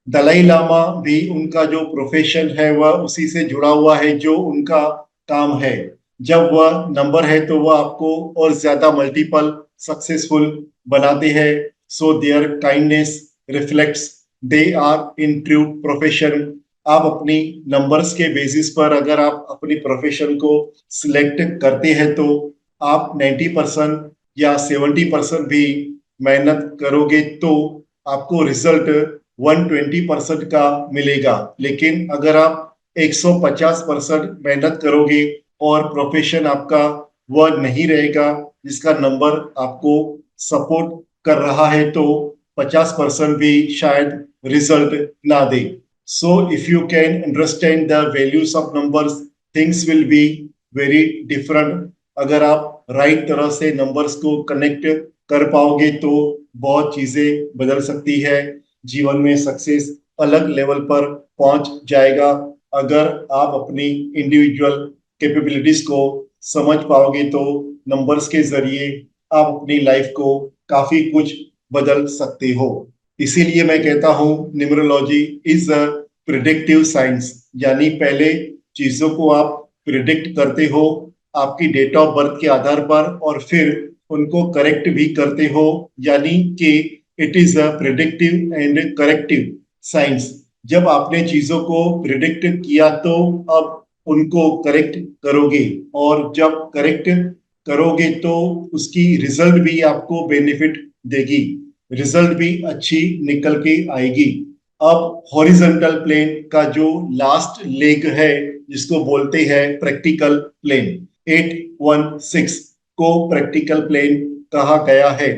दलाई लामा भी उनका जो प्रोफेशन है वह उसी से जुड़ा हुआ है जो उनका काम है। जब वह नंबर है तो वह आपको और ज्यादा मल्टीपल सक्सेसफुल बनाते हैं। So their kindness reflects they are in true profession. आप अपनी नंबर्स के बेसिस पर अगर आप अपनी प्रोफेशन को सिलेक्ट करते हैं तो आप 90% या 70% भी मेहनत करोगे तो आपको रिजल्ट 120% का मिलेगा। लेकिन अगर आप 150% मेहनत करोगे और प्रोफेशन आपका वह नहीं रहेगा जिसका नंबर आपको सपोर्ट कर रहा है, तो 50% भी शायद रिजल्ट ना दे। So if you can understand the values of numbers, things will be very different. अगर आप राइट तरह से नंबर्स को कनेक्ट कर पाओगे तो बहुत चीजें बदल सकती है। जीवन में सक्सेस अलग लेवल पर पहुंच जाएगा अगर आप अपनी इंडिविजुअल कैपेबिलिटीज को समझ पाओगे, तो नंबर्स के जरिए आप अपनी लाइफ को काफी कुछ बदल सकते हो। इसीलिए मैं कहता हूं numerology is a predictive science, यानी पहले चीजों को आप प्रिडिक्ट करते हो आपकी डेट ऑफ बर्थ के आधार पर, और फिर उनको करेक्ट भी करते हो, यानी कि it is a predictive and corrective science. जब आपने चीजों को प्रिडिक्ट किया तो अब उनको करेक्ट करोगे, और जब करेक्ट करोगे तो उसकी रिजल्ट भी आपको बेनिफिट देगी, रिजल्ट भी अच्छी निकल के आएगी। अब हॉरिजॉन्टल प्लेन का जो लास्ट लेग है जिसको बोलते हैं प्रैक्टिकल प्लेन, 816 को प्रैक्टिकल प्लेन कहा गया है।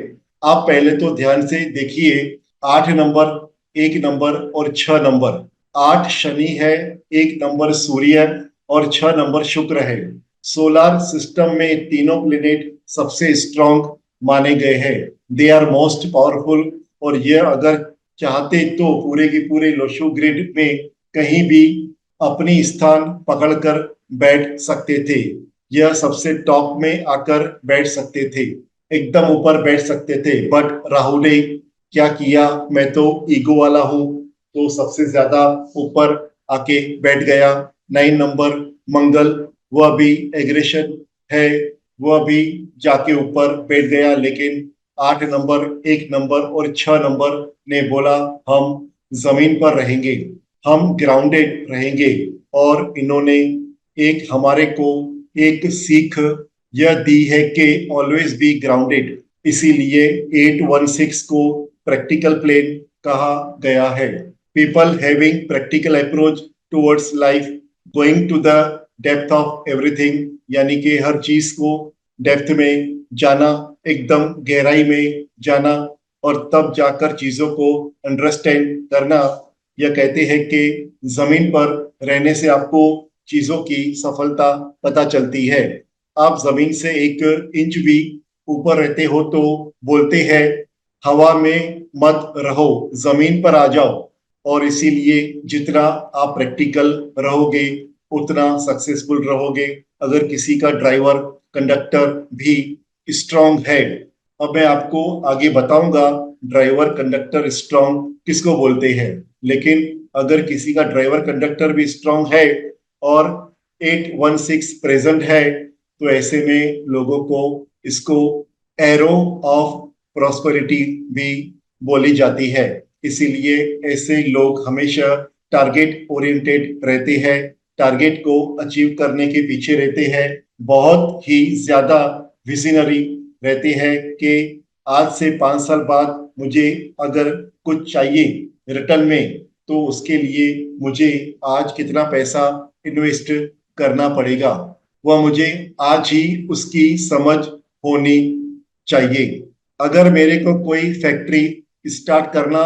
आप पहले तो ध्यान से देखिए, 8 नंबर, 1 नंबर और 6 नंबर। 8 शनि है, 1 नंबर सूर्य और 6 नंबर शुक्र है। सोलर सिस्टम में तीनों प्लेनेट सबसे स्ट्रॉन्ग माने गए हैं, दे आर मोस्ट पावरफुल। और ये अगर चाहते तो पूरे के पूरे लोशो ग्रिड में कहीं भी अपनी स्थान पकड़कर बैठ सकते थे। यह सबसे टॉप में आकर बैठ सकते थे, एकदम ऊपर बैठ सकते थे, बट राहुल ने क्या किया, मैं तो ईगो वाला हूं तो सबसे ज्यादा ऊपर आके बैठ गया। 9 नंबर मंगल, वह भी एग्रेशन है, वह भी जाके ऊपर बैठ गया। लेकिन 8 नंबर, 1 नंबर और 6 नंबर ने बोला हम जमीन पर रहेंगे, हम ग्राउंडेड रहेंगे। और इन्होंने एक हमारे को एक सीख यह दी है कि ऑलवेज बी ग्राउंडेड, इसीलिए 816 को प्रैक्टिकल प्लेन कहा गया है। People having practical approach towards life, going to the depth of everything, यानी कि हर चीज को डेप्थ में जाना, एकदम गहराई में जाना, और तब जाकर चीजों को अंडरस्टैंड करना। यह कहते हैं कि जमीन पर रहने से आपको चीजों की सफलता पता चलती है। आप जमीन से 1 इंच भी ऊपर रहते हो तो बोलते हैं हवा में मत रहो, जमीन पर आ जाओ। और इसीलिए जितना आप प्रैक्टिकल रहोगे उतना सक्सेसफुल रहोगे। अगर किसी का ड्राइवर कंडक्टर भी स्ट्रांग है, अब मैं आपको आगे बताऊंगा ड्राइवर कंडक्टर स्ट्रांग किसको बोलते हैं। लेकिन अगर किसी का ड्राइवर कंडक्टर भी स्ट्रांग है और 816 प्रेजेंट है, तो ऐसे में लोगों को इसको एरो ऑफ प्रॉस्पेरिटी भी बोली जाती है। इसीलिए ऐसे लोग हमेशा टारगेट ओरिएंटेड रहते हैं, टारगेट को अचीव करने के पीछे रहते हैं, बहुत ही ज्यादा विजनरी रहते हैं कि आज से 5 साल बाद मुझे अगर कुछ चाहिए रिटर्न में, तो उसके लिए मुझे आज कितना पैसा इन्वेस्ट करना पड़ेगा, वह मुझे आज ही उसकी समझ होनी चाहिए। अगर मेरे को कोई फैक्ट्री स्टार्ट करना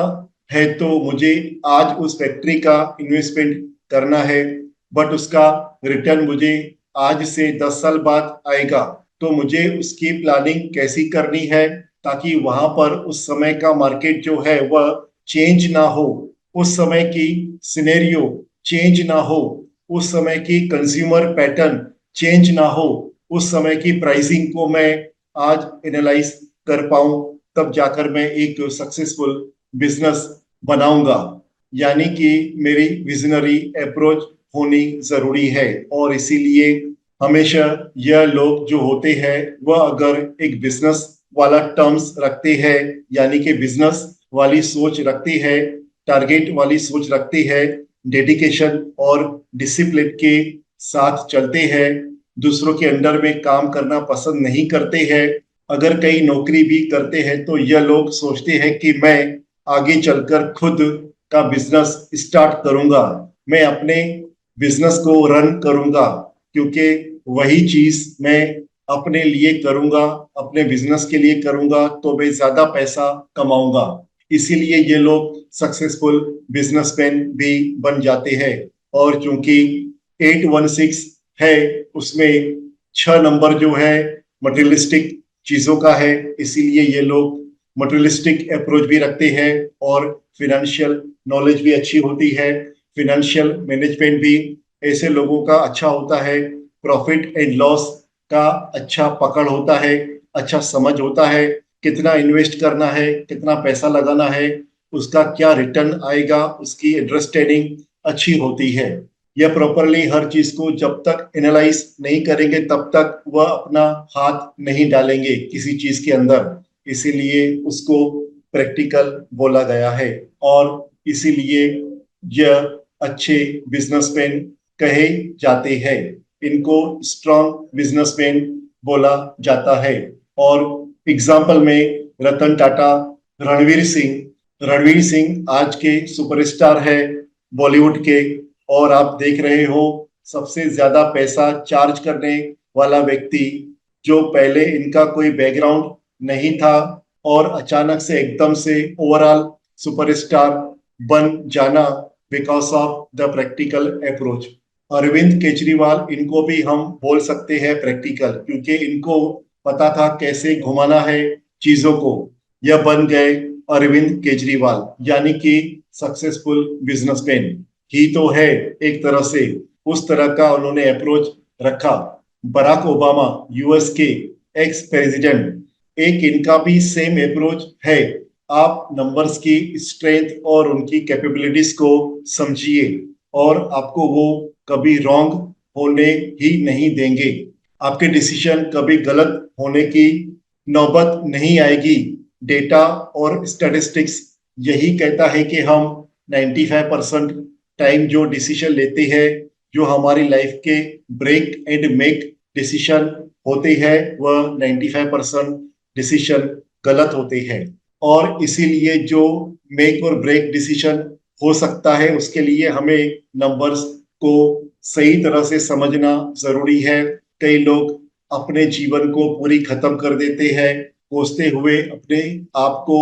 है तो मुझे आज उस फैक्ट्री का इन्वेस्टमेंट करना है, बट उसका रिटर्न मुझे आज से 10 साल बाद आएगा। तो मुझे उसकी प्लानिंग कैसी करनी है ताकि वहां पर उस समय का मार्केट जो है वह चेंज ना हो, उस समय की सिनेरियो चेंज ना हो, उस समय की कंज्यूमर पैटर्न चेंज ना हो, उस समय की प्राइसिंग को मैं आज एनालाइज कर पाऊं, तब जाकर मैं एक सक्सेसफुल बिजनेस बनाऊंगा। यानी कि मेरी विजनरी अप्रोच होनी जरूरी है। और इसीलिए हमेशा यह लोग जो होते हैं वह अगर एक बिजनेस वाला टर्म्स रखते हैं, यानी कि बिजनेस वाली सोच रखती है, टारगेट वाली सोच रखती है, डेडिकेशन और डिसिप्लिन के साथ चलते हैं, दूसरों के अंडर में काम करना पसंद नहीं करते हैं, अगर कई नौकरी भी करते हैं तो यह लोग सोचते हैं कि मैं आगे चलकर खुद का बिजनेस स्टार्ट करूंगा, मैं अपने बिजनेस को रन करूंगा, क्योंकि वही चीज मैं अपने लिए करूंगा, अपने बिजनेस के लिए करूंगा तो मैं ज्यादा पैसा कमाऊंगा। इसीलिए ये लोग सक्सेसफुल बिजनेसमैन भी बन जाते हैं। और चूंकि 816 है, उसमें 6 नंबर जो है मटेरियलिस्टिक चीजों का है, इसीलिए ये लोग मटेरियलिस्टिक अप्रोच भी रखते हैं और फिनेंशियल नॉलेज भी अच्छी होती है, फिनेंशियल मैनेजमेंट भी ऐसे लोगों का अच्छा होता है, प्रॉफिट एंड लॉस का अच्छा पकड़ होता है, अच्छा समझ होता है, कितना इन्वेस्ट करना है, कितना पैसा लगाना है, उसका क्या रिटर्न आएगा, उसकी अंडरस्टैंडिंग अच्छी होती है। यह प्रॉपरली हर चीज को जब तक एनालाइज नहीं करेंगे तब तक वह अपना हाथ नहीं डालेंगे किसी चीज के अंदर, इसीलिए उसको प्रैक्टिकल बोला गया है। और इसीलिए यह अच्छे बिजनेसमैन कहे जाते हैं, इनको स्ट्रॉन्ग बिजनेसमैन बोला जाता है। और एग्जाम्पल में रतन टाटा, रणवीर सिंह आज के सुपरस्टार है बॉलीवुड के, और आप देख रहे हो सबसे ज्यादा पैसा चार्ज करने वाला व्यक्ति, जो पहले इनका कोई बैकग्राउंड नहीं था और अचानक से एकदम से ओवरऑल सुपरस्टार बन जाना because of the practical approach. Arvind Kejriwal, इनको भी हम बोल सकते हैं प्रैक्टिकल, क्योंकि इनको पता था कैसे घुमाना है चीजों को, यह बन गए अरविंद केजरीवाल, यानी कि सक्सेसफुल बिजनेसमैन ही तो है एक तरह से, उस तरह का उन्होंने अप्रोच रखा। बराक ओबामा, यूएस के एक्स प्रेसिडेंट, एक इनका भी सेम अप्रोच है। आप नंबर्स की स्ट्रेंथ और उनकी कैपेबिलिटीज को समझिए और आपको वो कभी रॉन्ग होने ही नहीं देंगे, आपके डिसीजन कभी गलत होने की नौबत नहीं आएगी। डेटा और स्टैटिस्टिक्स यही कहता है कि हम 95% टाइम जो डिसीजन लेते हैं, जो हमारी लाइफ के ब्रेक एंड मेक डिसीजन होते हैं, वह 95% डिसीजन गलत होते हैं। और इसीलिए जो मेक और ब्रेक डिसीजन हो सकता है उसके लिए हमें नंबर्स को सही तरह से समझना जरूरी है। कई लोग अपने जीवन को पूरी खत्म कर देते हैं कोसते हुए अपने आप को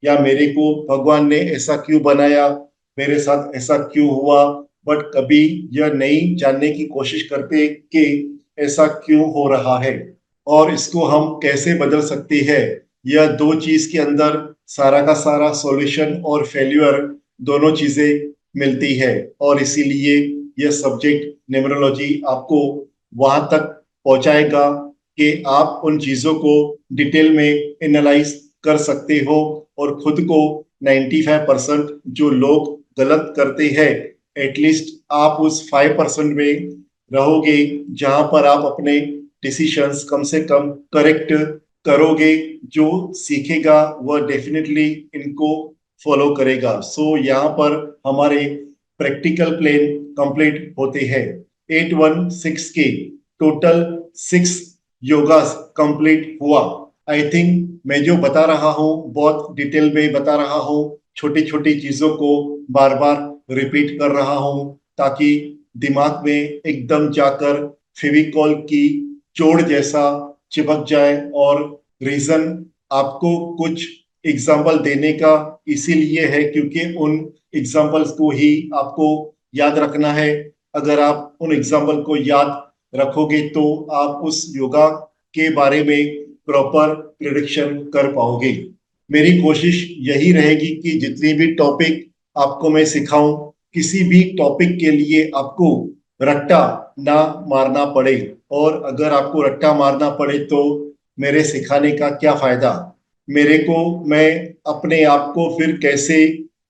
या मेरे को भगवान ने ऐसा क्यों बनाया, मेरे साथ ऐसा क्यों हुआ, बट कभी यह नहीं जानने की कोशिश करते कि ऐसा क्यों हो रहा है और इसको हम कैसे बदल सकते हैं। यह दो चीज के अंदर सारा का सारा सॉल्यूशन और फेल्यूर दोनों चीजें मिलती है। और इसीलिए यह सब्जेक्ट न्यूमरोलॉजी आपको वहां तक पहुंचाएगा कि आप उन चीजों को डिटेल में एनालाइज कर सकते हो और खुद को 95% जो लोग गलत करते हैं, एटलीस्ट आप उस 5% में रहोगे जहां पर आप अपने डिसीशंस कम से कम करेक्ट करोगे। जो सीखेगा वह डेफिनेटली इनको फॉलो करेगा। सो यहाँ पर हमारे प्रैक्टिकल प्लान कंप्लीट होते हैं। 816 के टोटल 6 योगास कंप्लीट हुआ। आई थिंक मैं जो बता रहा हूँ बहुत डिटेल में बता रहा हूँ, छोटी छोटी चीजों को बार बार रिपीट कर रहा हूँ ताकि दिमाग में एकदम जाकर फेविकॉल की चोट जैसा चिपक जाए। और रीजन आपको कुछ एग्जाम्पल देने का इसीलिए है क्योंकि उन एग्जाम्पल्स को ही आपको याद रखना है। अगर आप उन एग्जाम्पल को याद रखोगे तो आप उस योगा के बारे में प्रॉपर प्रिडिक्शन कर पाओगे। मेरी कोशिश यही रहेगी कि जितनी भी टॉपिक आपको मैं सिखाऊं, किसी भी टॉपिक के लिए आपको रट्टा ना मारना पड़े। और अगर आपको रट्टा मारना पड़े तो मेरे सिखाने का क्या फायदा? मेरे को मैं अपने आप को फिर कैसे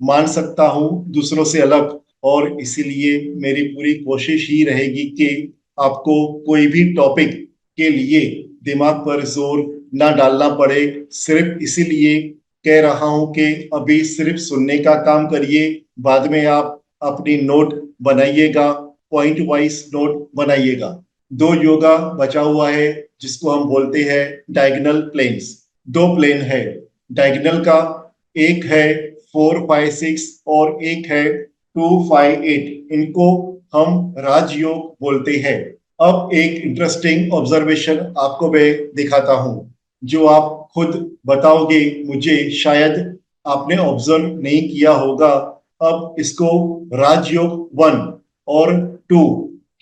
मान सकता हूँ दूसरों से अलग? और इसीलिए मेरी पूरी कोशिश ही रहेगी कि आपको कोई भी टॉपिक के लिए दिमाग पर जोर ना डालना पड़े। सिर्फ इसीलिए कह रहा हूं कि अभी सिर्फ सुनने का काम करिए, बाद में आप अपनी नोट बनाइएगा, पॉइंट वाइज नोट बनाइएगा। दो योगा बचा हुआ है जिसको हम बोलते हैं डायगोनल प्लेन्स। दो प्लेन है डायगोनल का, एक है 4, 5, 6 और एक है 2, 5, 8। इनको हम राजयोग बोलते हैं। अब एक इंटरेस्टिंग ऑब्जर्वेशन आपको मैं दिखाता हूं जो आप खुद बताओगे, मुझे शायद आपने ऑब्जर्व नहीं किया होगा। अब इसको राजयोग 1 और 2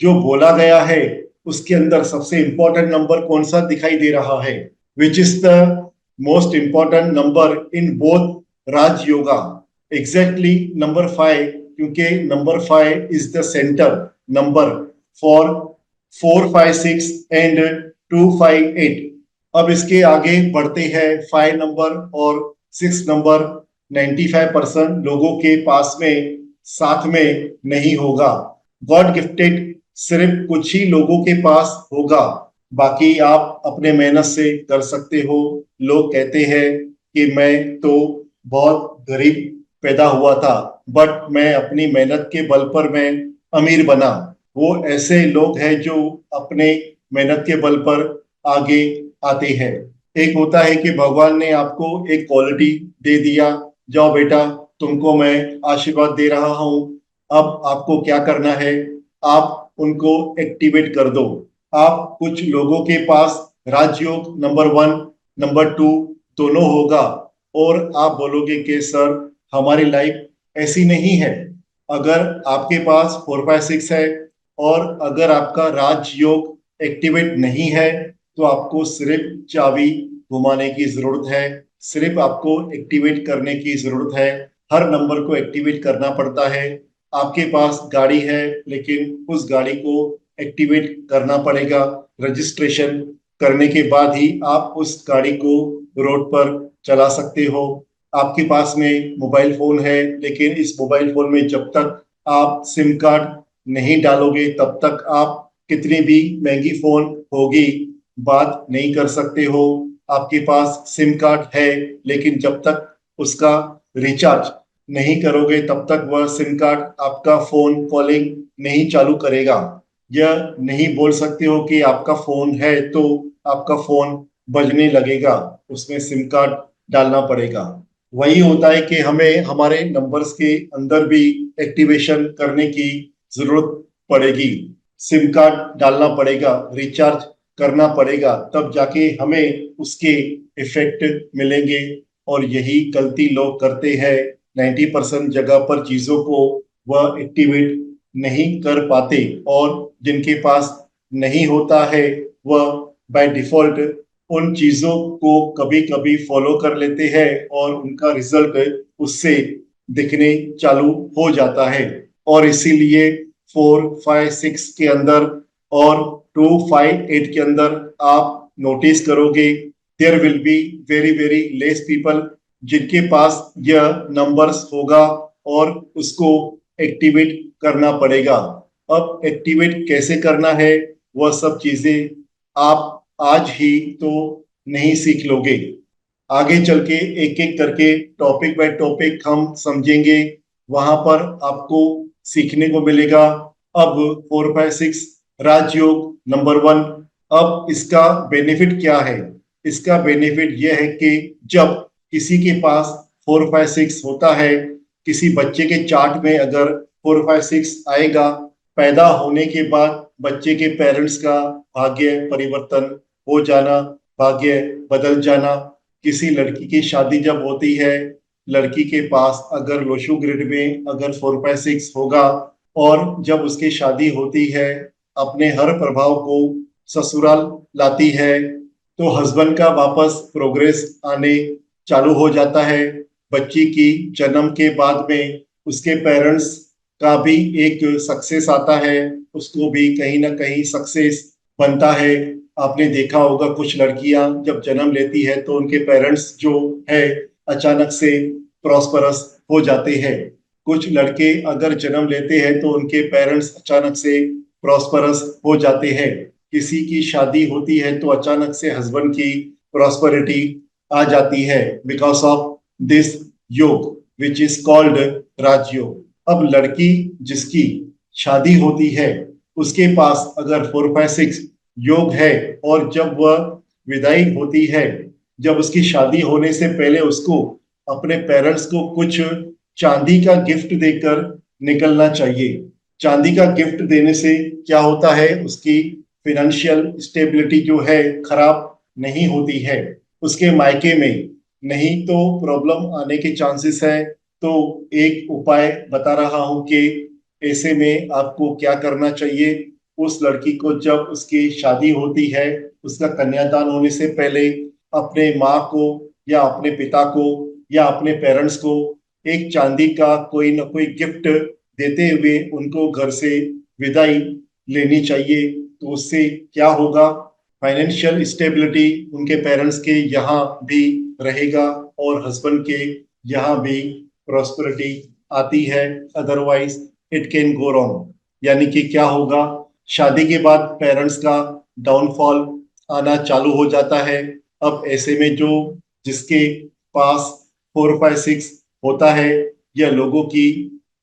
जो बोला गया है उसके अंदर सबसे इंपॉर्टेंट नंबर कौन सा दिखाई दे रहा है? Which is the most important number in both Rajyoga? Exactly number 5, क्योंकि number 5 is the centre number for 4, 5, 6 and 2, 5, 8। अब इसके आगे बढ़ते हैं 5 नंबर और 6 नंबर। 95% लोगों के पास में साथ में नहीं होगा। गॉड गिफ्टेड सिर्फ कुछ ही लोगों के पास होगा, बाकी आप अपने मेहनत से कर सकते हो। लोग कहते हैं कि मैं तो बहुत गरीब पैदा हुआ था बट मैं अपनी मेहनत के बल पर मैं अमीर बना। वो ऐसे लोग हैं जो अपने मेहनत के बल पर आगे आते हैं। एक होता है कि भगवान ने आपको एक क्वालिटी दे दिया, जाओ बेटा तुमको मैं आशीर्वाद दे रहा हूं, अब आपको क्या करना है? आप उनको एक्टिवेट कर दो। आप कुछ लोगों के पास राजयोग नंबर 1 नंबर 2 दोनों होगा और आप बोलोगे कि सर हमारी लाइफ ऐसी नहीं है। अगर आपके पास 4, 5, 6 है और अगर आपका राजयोग एक्टिवेट नहीं है तो आपको सिर्फ चाबी घुमाने की जरूरत है, सिर्फ आपको एक्टिवेट करने की जरूरत है। हर नंबर को एक्टिवेट करना पड़ता है। आपके पास गाड़ी है लेकिन उस गाड़ी को एक्टिवेट करना पड़ेगा। रजिस्ट्रेशन करने के बाद ही आप उस गाड़ी को रोड पर चला सकते हो। आपके पास में मोबाइल फोन है लेकिन इस मोबाइल फोन में जब तक आप सिम कार्ड नहीं डालोगे तब तक आप कितनी भी महंगी फोन होगी बात नहीं कर सकते हो। आपके पास सिम कार्ड है लेकिन जब तक उसका रिचार्ज नहीं करोगे तब तक वह सिम कार्ड आपका फोन कॉलिंग नहीं चालू करेगा। यह नहीं बोल सकते हो कि आपका फोन है तो आपका फोन बजने लगेगा, उसमें सिम कार्ड डालना पड़ेगा। वही होता है कि हमें हमारे नंबर्स के अंदर भी एक्टिवेशन करने की जरूरत पड़ेगी। सिम कार्ड डालना पड़ेगा, रिचार्ज करना पड़ेगा, तब जाके हमें उसके इफेक्ट मिलेंगे। और यही गलती लोग करते हैं। 90% जगह पर चीजों को वह एक्टिवेट नहीं कर पाते और जिनके पास नहीं होता है वह बाय डिफॉल्ट उन चीजों को कभी कभी फॉलो कर लेते हैं और उनका रिजल्ट उससे दिखने चालू हो जाता है। और इसीलिए 4, 5, 6 के अंदर और 2, 5, 8 के अंदर आप नोटिस करोगे there will be very very less people जिनके पास यह नंबर्स होगा और उसको एक्टिवेट करना पड़ेगा। अब एक्टिवेट कैसे करना है वह सब चीजें आप आज ही तो नहीं सीख लोगे। आगे चल के एक एक करके टॉपिक बाय टॉपिक हम समझेंगे, वहां पर आपको सीखने को मिलेगा। अब 4, 5, 6 राजयोग नंबर 1। अब इसका बेनिफिट क्या है? इसका बेनिफिट यह है कि जब किसी के पास 4, 5, 6 होता है, किसी बच्चे के चार्ट में अगर 4, 5, 6 आएगा, पैदा होने के बाद बच्चे के पेरेंट्स का भाग्य परिवर्तन हो जाना, भाग्य बदल जाना। किसी लड़की की शादी जब होती है, लड़की के पास अगर लोशो ग्रिड में अगर 4, 5, 6 होगा, और जब उसकी शादी होती है, अपने हर प्रभाव को ससुराल लाती है, तो हस्बैंड का वापस प्रोग्रेस आने चालू हो जाता है। बच्ची की जन्म के बाद में उसके पेरेंट्स का भी एक सक्सेस आता है, उसको भी कहीं ना कहीं सक्सेस बनता है। आपने देखा होगा कुछ लड़कियां जब जन्म लेती है तो उनके पेरेंट्स जो है अचानक से प्रॉस्परस हो जाते हैं। कुछ लड़के अगर जन्म लेते हैं तो उनके पेरेंट्स अचानक से प्रॉस्परस हो जाते हैं। किसी की शादी होती है तो अचानक से हस्बैंड की प्रॉस्पेरिटी आ जाती है, बिकॉज ऑफ दिस योग विच इज कॉल्ड राजयोग। अब लड़की जिसकी शादी होती है, उसके पास अगर 4, 5, 6 योग है, और जब वह विदाई होती है, जब उसकी शादी होने से पहले उसको अपने पेरेंट्स को कुछ चांदी का गिफ्ट देकर निकलना चाहिए। चांदी का गिफ्ट देने से क्या होता है, उसकी फिनेंशियल स्टेबिलिटी जो है खराब नहीं होती है। उसके मायके में नहीं तो प्रॉब्लम आने के चांसेस है। तो एक उपाय बता रहा हूं कि ऐसे में आपको क्या करना चाहिए। उस लड़की को जब उसकी शादी होती है, उसका कन्यादान होने से पहले अपने माँ को या अपने पिता को या अपने पेरेंट्स को एक चांदी का कोई ना कोई गिफ्ट देते हुए उनको घर से विदाई लेनी चाहिए। तो उससे क्या होगा, फाइनेंशियल स्टेबिलिटी उनके पेरेंट्स के यहाँ भी रहेगा, और हस्बैंड के यहाँ भी प्रॉस्पेरिटी आती है। Otherwise it can go wrong. यानी कि क्या होगा, शादी के बाद पेरेंट्स का डाउनफॉल आना चालू हो जाता है। अब ऐसे में जो जिसके पास 4, 5, 6 होता है, या लोगों की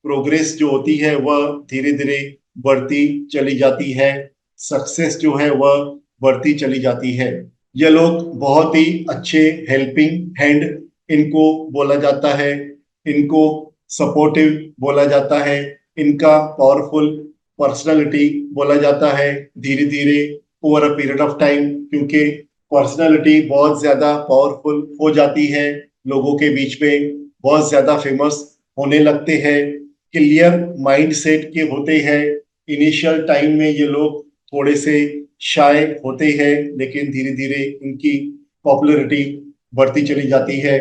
प्रोग्रेस जो होती है वह धीरे धीरे बढ़ती चली जाती है, सक्सेस जो है वह बढ़ती चली जाती है। ये लोग बहुत ही अच्छे हेल्पिंग हैंड इनको बोला जाता है, इनको सपोर्टिव बोला जाता है, इनका पावरफुल पर्सनालिटी बोला जाता है। धीरे धीरे over a period of time, क्योंकि पर्सनालिटी बहुत ज्यादा पावरफुल हो जाती है, लोगों के बीच में बहुत ज्यादा फेमस होने लगते हैं, क्लियर माइंड सेट के होते हैं। इनिशियल टाइम में ये लोग थोड़े से शाय होते हैं, लेकिन धीरे धीरे इनकी पॉपुलैरिटी बढ़ती चली जाती है।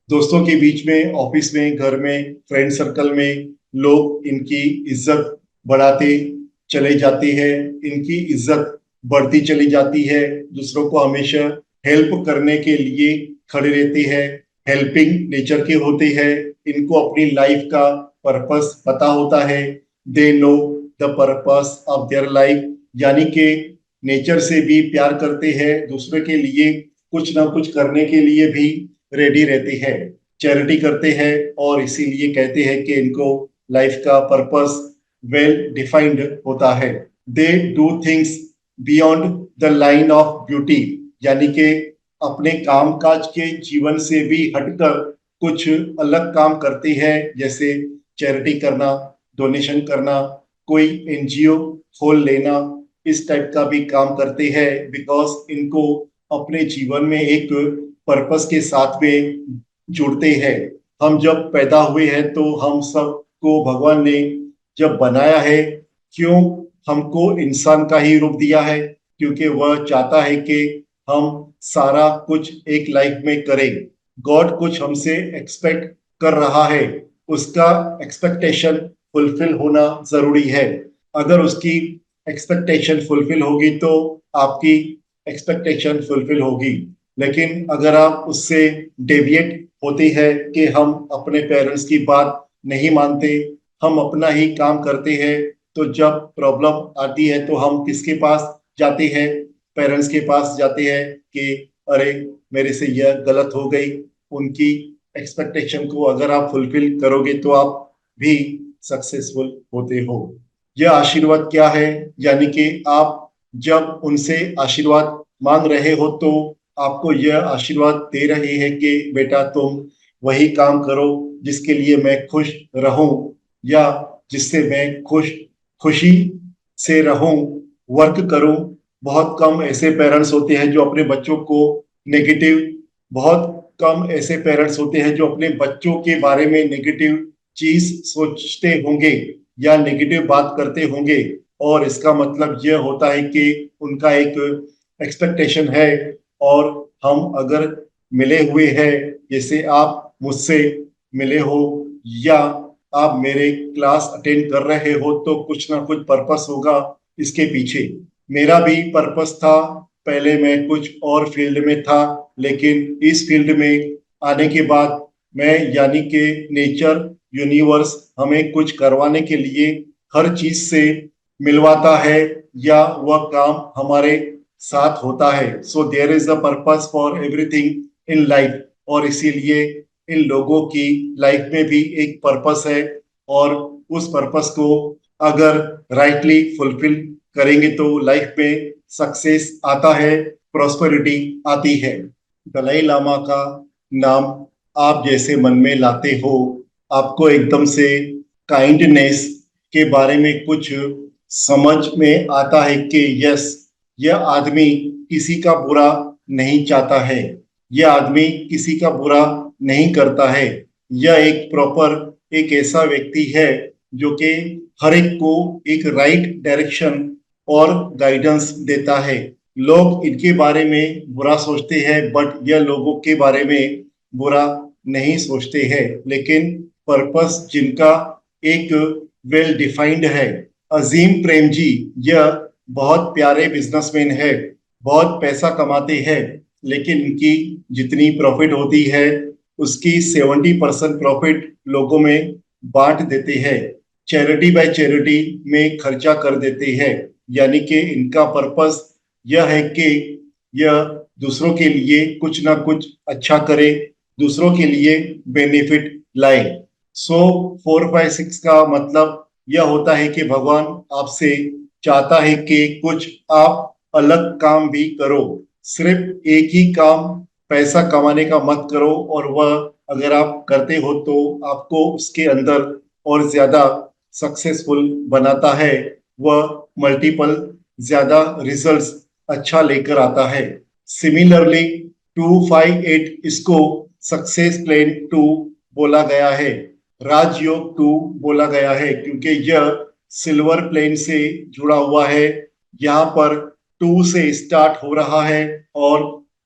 दोस्तों के बीच में, ऑफिस में, घर में, फ्रेंड सर्कल में लोग इनकी इज्जत बढ़ाते चले जाते हैं, इनकी इज्जत बढ़ती चली जाती है। दूसरों को हमेशा हेल्प करने के लिए खड़े रहते हैं, हेल्पिंग नेचर के होते हैं। इनको अपनी लाइफ का पर्पस पता होता है। They know the purpose of their life, यानी कि नेचर से भी प्यार करते हैं, दूसरे के लिए कुछ ना कुछ करने के लिए भी रेडी रहते हैं, चैरिटी करते हैं, और इसीलिए कहते हैं कि इनको लाइफ का पर्पस वेल डिफाइंड होता है। They do things beyond the line of beauty, यानी कि अपने काम काज के जीवन से भी हटकर कुछ अलग काम करते हैं, जैसे चैरिटी करना, डोनेशन करना, कोई एनजीओ खोल लेना, इस टाइप का भी काम करते हैं, बिकॉज इनको अपने जीवन में एक पर्पस के साथ में जुड़ते हैं। हम जब पैदा हुए हैं तो हम सबको भगवान ने जब बनाया है, क्यों हमको इंसान का ही रूप दिया है? क्योंकि वह चाहता है कि हम सारा कुछ एक लाइफ में करें। गॉड कुछ हमसे एक्सपेक्ट कर रहा है, उसका एक्सपेक्टेशन फुलफिल होना जरूरी है। अगर उसकी एक्सपेक्टेशन फुलफिल होगी तो आपकी एक्सपेक्टेशन फुलफिल होगी। लेकिन अगर आप उससे डेविएट होते हैं कि हम अपने पेरेंट्स की बात नहीं मानते, हम अपना ही काम करते हैं, तो जब प्रॉब्लम आती है तो हम किसके पास जाते हैं? पेरेंट्स के पास जाते हैं कि अरे मेरे से यह गलत हो गई। उनकी एक्सपेक्टेशन को अगर आप फुलफिल करोगे तो आप भी सक्सेसफुल होते हो। यह आशीर्वाद क्या है? यानी कि आप जब उनसे आशीर्वाद मांग रहे हो तो आपको यह आशीर्वाद दे रहे हैं कि बेटा तुम वही काम करो जिसके लिए मैं खुश रहूं, या जिससे मैं खुशी से रहूं, वर्क करूं। बहुत कम ऐसे पेरेंट्स होते हैं जो अपने बच्चों को नेगेटिव बहुत कम ऐसे पेरेंट्स होते हैं जो अपने बच्चों के बारे में नेगेटिव चीज सोचते होंगे या नेगेटिव बात करते होंगे, और इसका मतलब यह होता है कि उनका एक एक्सपेक्टेशन है। और हम अगर मिले हुए हैं, जैसे आप मुझसे मिले हो या आप मेरे क्लास अटेंड कर रहे हो, तो कुछ ना कुछ पर्पस होगा इसके पीछे। मेरा भी पर्पस था, पहले मैं कुछ और फील्ड में था, लेकिन इस फील्ड में आने के बाद मैं यानी कि नेचर यूनिवर्स हमें कुछ करवाने के लिए हर चीज से मिलवाता है, या वह काम हमारे साथ होता है। So there is a purpose for everything in life, और इसीलिए इन लोगों की लाइफ में भी एक पर्पस है, और उस पर्पस को अगर राइटली फुलफिल करेंगे तो लाइफ में सक्सेस आता है, प्रॉस्पेरिटी आती है। दलाई लामा का नाम आप जैसे मन में लाते हो, आपको एकदम से काइंडनेस के बारे में कुछ समझ में आता है कि यस, यह आदमी किसी का बुरा नहीं चाहता है, यह आदमी किसी का बुरा नहीं करता है। यह एक प्रॉपर एक ऐसा व्यक्ति है जो कि हर एक को एक राइट डायरेक्शन और गाइडेंस देता है। लोग इनके बारे में बुरा सोचते हैं, बट यह लोगों के बारे में बुरा नहीं सोचते हैं। लेकिन पर्पस जिनका एक वेल डिफाइंड है। अजीम प्रेम जी, यह बहुत प्यारे बिजनेसमैन है, बहुत पैसा कमाते हैं, लेकिन इनकी जितनी प्रॉफिट होती है उसकी 70% प्रॉफिट लोगों में बांट देते हैं, चैरिटी बाय चैरिटी में खर्चा कर देते हैं। यानी कि इनका पर्पस यह है कि यह दूसरों के लिए कुछ ना कुछ अच्छा करे, दूसरों के लिए बेनिफिट लाए। सो 4 5 6 का मतलब यह होता है कि भगवान आपसे चाहता है कि कुछ आप अलग काम भी करो। सिर्फ एक ही काम पैसा कमाने का मत करो, और वह अगर आप करते हो तो आपको उसके अंदर और ज्यादा सक्सेसफुल बनाता है, वह मल्टीपल ज्यादा रिजल्ट्स अच्छा लेकर आता है। सिमिलरली 2 5 8 इसको सक्सेस प्लान 2 बोला गया है, राजयोग 2 बोला गया है, क्योंकि यह सिल्वर प्लेन से जुड़ा हुआ है। यहाँ पर 2 से स्टार्ट हो रहा है और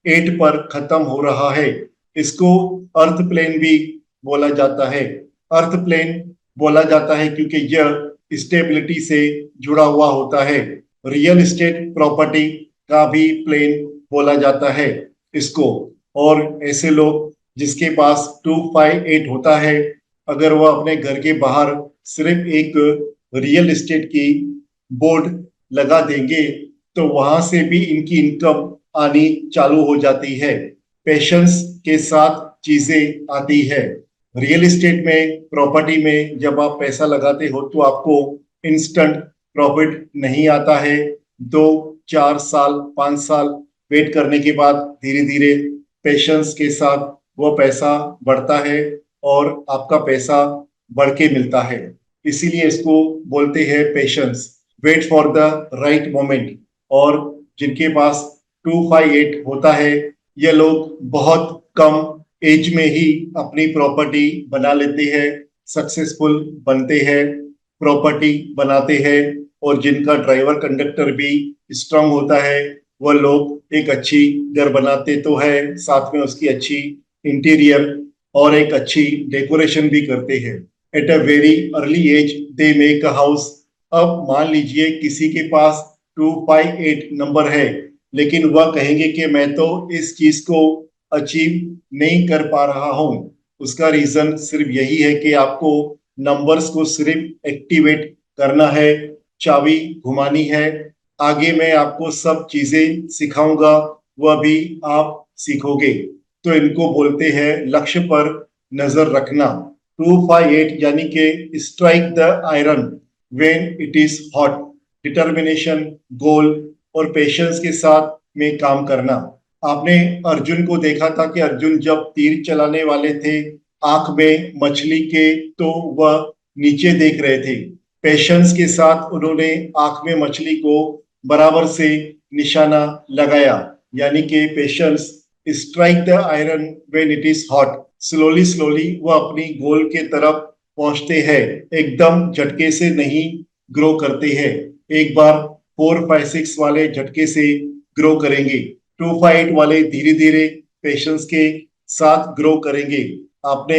8 पर खत्म हो रहा है। इसको अर्थ प्लेन भी बोला जाता है। अर्थ प्लेन बोला जाता है क्योंकि यह स्टेबिलिटी से जुड़ा हुआ होता है। रियल एस्टेट प्रॉपर्टी का भी प्लेन बोला जाता है इसको। और ऐसे लोग जिसके पास 2 5 8 होता है, अगर वह अपने घर के बाहर सिर्फ एक रियल एस्टेट की बोर्ड लगा देंगे तो वहां से भी इनकी इनकम आनी चालू हो जाती है। पेशेंस के साथ चीजें आती है। रियल एस्टेट में प्रॉपर्टी में जब आप पैसा लगाते हो तो आपको इंस्टेंट प्रॉफिट नहीं आता है। 2 4 साल 5 साल वेट करने के बाद धीरे धीरे पेशेंस के साथ वो पैसा बढ़ता है और आपका पैसा बढ़ के मिलता है। इसीलिए इसको बोलते हैं patience, wait for the right moment. और जिनके पास 2 5 8 होता है, ये लोग बहुत कम एज में ही अपनी प्रॉपर्टी बना लेते हैं, सक्सेसफुल बनते हैं, प्रॉपर्टी बनाते हैं। और जिनका ड्राइवर कंडक्टर भी स्ट्रांग होता है, वह लोग एक अच्छी घर बनाते तो है, साथ में उसकी अच्छी इंटीरियर और एक अच्छी डेकोरेशन भी करते हैं। At a very early age they make a house. अब मान लीजिए किसी के पास 2 5 8 नंबर है, लेकिन वह कहेंगे कि मैं तो इस चीज को अचीव नहीं कर पा रहा हूं। उसका रीजन सिर्फ यही है कि आपको नंबर्स को सिर्फ एक्टिवेट करना है, चाबी घुमानी है। आगे मैं आपको सब चीजें सिखाऊंगा, वह भी आप सीखोगे। तो इनको बोलते हैं लक्ष्य पर नजर रखना। 2 5 8 यानी कि strike the iron. When it is hot, determination, goal और पेशेंस के साथ में काम करना। आपने अर्जुन को देखा था कि अर्जुन जब तीर चलाने वाले थे, आंख में मछली के, तो वह नीचे देख रहे थे। पेशेंस के साथ उन्होंने आंख में मछली को बराबर से निशाना लगाया, यानी कि patience, strike the iron when it is hot. Slowly slowly वो अपनी गोल के तरफ पहुंचते हैं, एकदम झटके से नहीं ग्रो करते हैं। एक बार 4, 5, 6 वाले झटके से ग्रो करेंगे, 2, 5 वाले धीरे धीरे पेशेंस के साथ ग्रो करेंगे। आपने